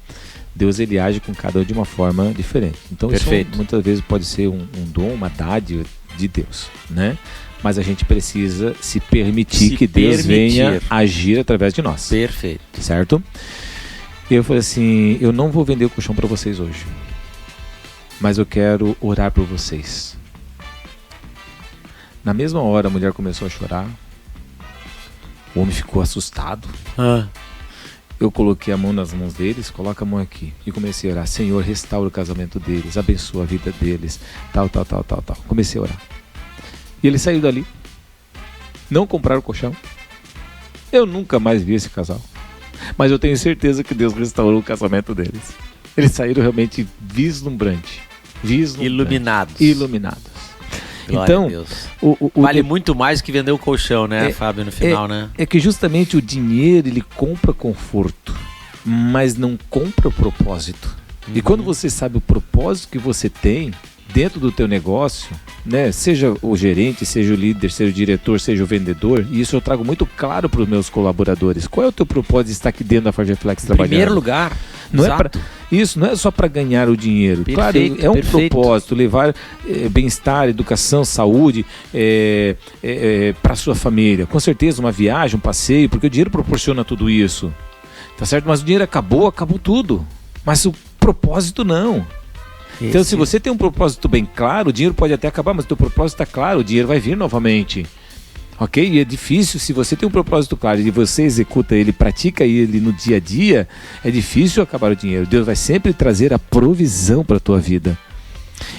Deus, ele age com cada um de uma forma diferente. Então isso muitas vezes pode ser um dom, uma dádiva de Deus, né? Mas a gente precisa se permitir que Deus venha agir através de nós. Perfeito. Certo? E eu falei assim, eu não vou vender o colchão para vocês hoje, mas eu quero orar por vocês. Na mesma hora a mulher começou a chorar, o homem ficou assustado. Eu coloquei a mão nas mãos deles, coloca a mão aqui, e comecei a orar: Senhor, restaura o casamento deles, abençoa a vida deles, tal. Comecei a orar. E ele saiu dali, não compraram o colchão. Eu nunca mais vi esse casal, mas eu tenho certeza que Deus restaurou o casamento deles. Eles saíram realmente vislumbrantes. Iluminados. Glória então, a Deus. Vale muito mais que vender o colchão, né, Fábio, no final, né? É que justamente o dinheiro, ele compra conforto. mas não compra o propósito. E quando você sabe o propósito que você tem dentro do teu negócio, né? Seja o gerente, seja o líder, seja o diretor, seja o vendedor, e isso eu trago muito claro para os meus colaboradores. Qual é o teu propósito de estar aqui dentro da Fargeflex trabalhando? Em primeiro lugar. Não é pra, isso não é só para ganhar o dinheiro. Perfeito, claro, é um propósito, levar bem-estar, educação, saúde para a sua família. Com certeza, uma viagem, um passeio, porque o dinheiro proporciona tudo isso. Tá certo? Mas o dinheiro acabou tudo. Mas o propósito não. Então, se você tem um propósito bem claro, o dinheiro pode até acabar, mas o teu propósito está claro, o dinheiro vai vir novamente. Ok? E é difícil, se você tem um propósito claro e você executa ele, pratica ele no dia a dia, é difícil acabar o dinheiro. Deus vai sempre trazer a provisão para a tua vida.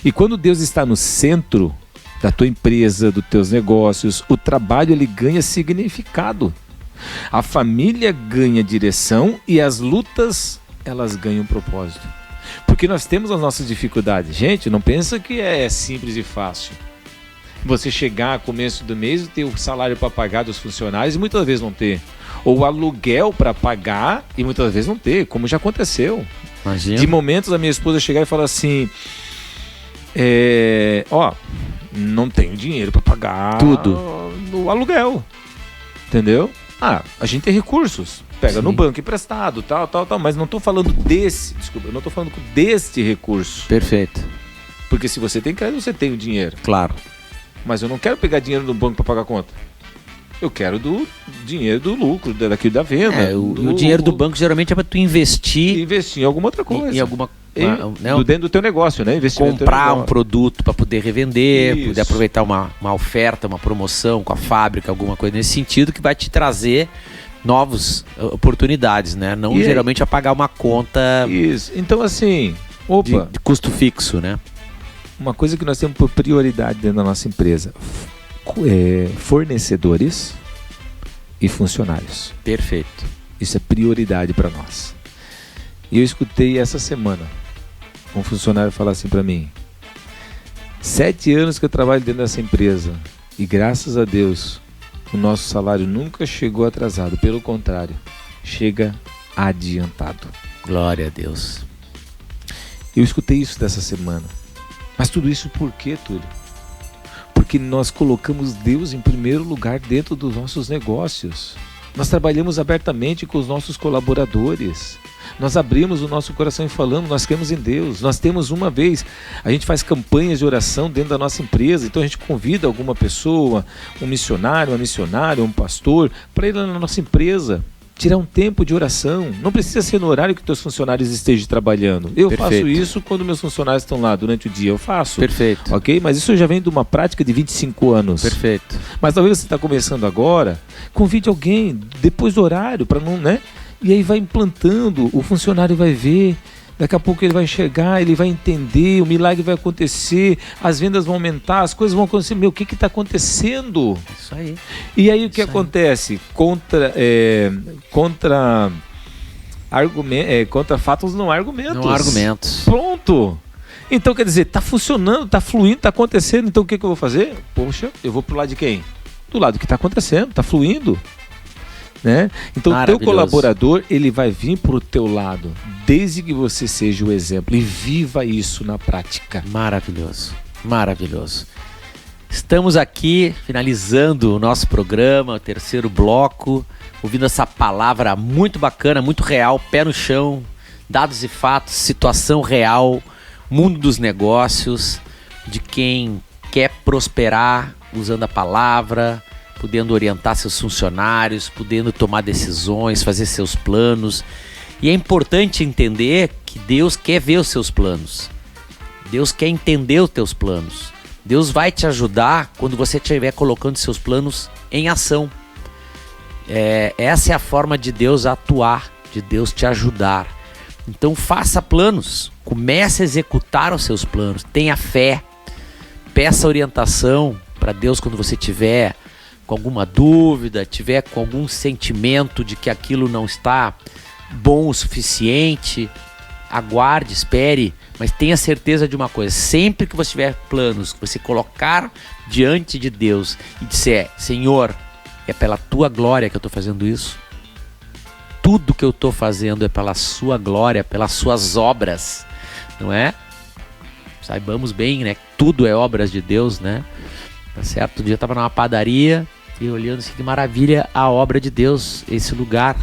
E quando Deus está no centro da tua empresa, dos teus negócios, o trabalho ele ganha significado. A família ganha direção e as lutas, elas ganham propósito. Porque nós temos as nossas dificuldades. Gente, não pensa que é simples e fácil. Você chegar a começo do mês e ter o salário para pagar dos funcionários e muitas vezes não ter. Ou aluguel para pagar e muitas vezes não ter, como já aconteceu. Imagina. De momentos a minha esposa chegar e falar assim, não tenho dinheiro para pagar tudo no aluguel. Entendeu? A gente tem recursos. Pega no banco emprestado, tal, mas não estou falando deste recurso. Perfeito. Porque se você tem crédito, você tem o dinheiro. Claro. Mas eu não quero pegar dinheiro do banco para pagar a conta. Eu quero do dinheiro do lucro, daquilo da venda. O dinheiro do banco geralmente é para tu investir em alguma outra coisa. Em alguma dentro do teu negócio, né? Comprar um produto para poder revender, poder aproveitar uma oferta, uma promoção com a fábrica, alguma coisa nesse sentido que vai te trazer novas oportunidades, né? Não geralmente a pagar uma conta. Isso. Então assim, de custo fixo, né? Uma coisa que nós temos por prioridade dentro da nossa empresa, fornecedores e funcionários. Perfeito. Isso é prioridade para nós. E eu escutei essa semana um funcionário falar assim para mim: 7 anos que eu trabalho dentro dessa empresa e graças a Deus o nosso salário nunca chegou atrasado, pelo contrário, chega adiantado. Glória a Deus. Eu escutei isso dessa semana. Mas tudo isso por quê, Túlio? Porque nós colocamos Deus em primeiro lugar dentro dos nossos negócios. Nós trabalhamos abertamente com os nossos colaboradores. Nós abrimos o nosso coração e falamos, nós cremos em Deus. Nós temos a gente faz campanhas de oração dentro da nossa empresa, então a gente convida alguma pessoa, um missionário, uma missionária, um pastor, para ir lá na nossa empresa, tirar um tempo de oração. Não precisa ser no horário que teus funcionários estejam trabalhando. Eu faço isso quando meus funcionários estão lá durante o dia, eu faço. Perfeito. Ok? Mas isso já vem de uma prática de 25 anos. Perfeito. Mas talvez você está começando agora, convide alguém depois do horário, para não, né? E aí vai implantando, o funcionário vai ver, daqui a pouco ele vai enxergar, ele vai entender, o milagre vai acontecer, as vendas vão aumentar, as coisas vão acontecer. O que está acontecendo? Isso aí. E aí o que acontece? Contra fatos não há argumentos. Não há argumentos. Pronto. Então quer dizer, está funcionando, está fluindo, está acontecendo, então o que eu vou fazer? Poxa, eu vou pro lado de quem? Do lado que está acontecendo, está fluindo. Né? Então o teu colaborador ele vai vir para o teu lado desde que você seja o exemplo e viva isso na prática. Maravilhoso, maravilhoso. Estamos aqui finalizando o nosso programa, o terceiro bloco, ouvindo essa palavra muito bacana, muito real, pé no chão, dados e fatos, situação real, mundo dos negócios, de quem quer prosperar usando a palavra, podendo orientar seus funcionários, podendo tomar decisões, fazer seus planos. E é importante entender que Deus quer ver os seus planos. Deus quer entender os teus planos. Deus vai te ajudar quando você estiver colocando seus planos em ação. Essa é a forma de Deus atuar, de Deus te ajudar. Então faça planos, comece a executar os seus planos, tenha fé, peça orientação para Deus quando você tiver com alguma dúvida, tiver com algum sentimento de que aquilo não está bom o suficiente, aguarde, espere, mas tenha certeza de uma coisa: sempre que você tiver planos, que você colocar diante de Deus e disser: Senhor, é pela tua glória que eu estou fazendo isso, tudo que eu estou fazendo é pela sua glória, pelas suas obras, não é? Saibamos bem, né? Tudo é obras de Deus, né? Tá certo? Um dia eu estava numa padaria e olhando assim, que maravilha a obra de Deus, esse lugar,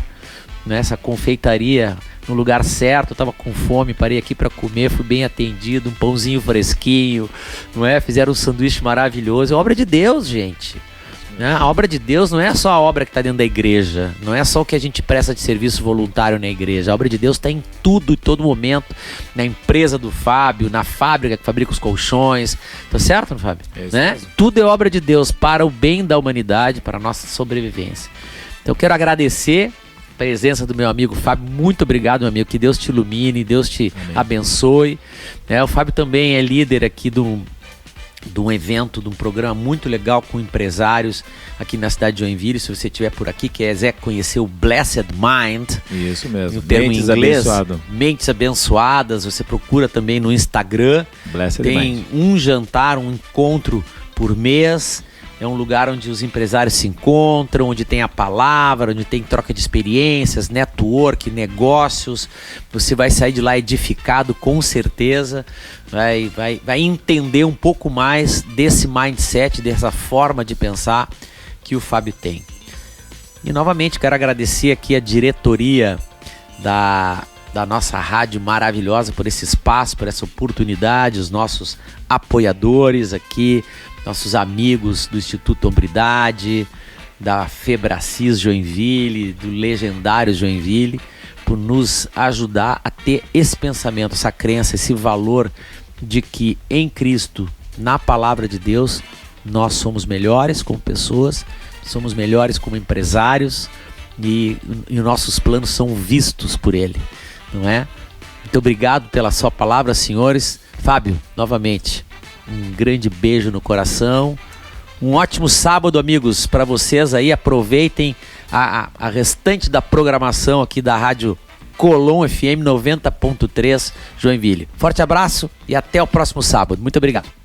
né? Essa confeitaria no lugar certo. Eu estava com fome, parei aqui para comer, fui bem atendido, um pãozinho fresquinho, não é? Fizeram um sanduíche maravilhoso. É obra de Deus, gente. A obra de Deus não é só a obra que está dentro da igreja, não é só o que a gente presta de serviço voluntário na igreja. A obra de Deus está em tudo, em todo momento, na empresa do Fábio, na fábrica que fabrica os colchões, tá certo, Fábio? Né? Tudo é obra de Deus para o bem da humanidade, para a nossa sobrevivência. Então eu quero agradecer a presença do meu amigo Fábio. Muito obrigado, meu amigo, que Deus te ilumine, Deus te abençoe. O Fábio também é líder aqui de um evento, de um programa muito legal com empresários aqui na cidade de Joinville. Se você estiver por aqui, quiser conhecer o Blessed Mind. Isso mesmo. O termo em inglês, Mentes Abençoadas. Você procura também no Instagram. Blessed Tem Mind. Um jantar, um encontro por mês. É um lugar onde os empresários se encontram, onde tem a palavra, onde tem troca de experiências, network, negócios. Você vai sair de lá edificado, com certeza. Vai entender um pouco mais desse mindset, dessa forma de pensar que o Fábio tem. E novamente quero agradecer aqui a diretoria da nossa rádio maravilhosa por esse espaço, por essa oportunidade, os nossos apoiadores aqui, nossos amigos do Instituto Hombridade, da Febracis Joinville, do Legendário Joinville, por nos ajudar a ter esse pensamento, essa crença, esse valor de que em Cristo, na palavra de Deus, nós somos melhores como pessoas, somos melhores como empresários e nossos planos são vistos por Ele, não é? Muito obrigado pela sua palavra, senhores. Fábio, novamente, um grande beijo no coração. Um ótimo sábado, amigos, para vocês aí. Aproveitem a restante da programação aqui da Rádio Colom FM 90.3 Joinville. Forte abraço e até o próximo sábado. Muito obrigado.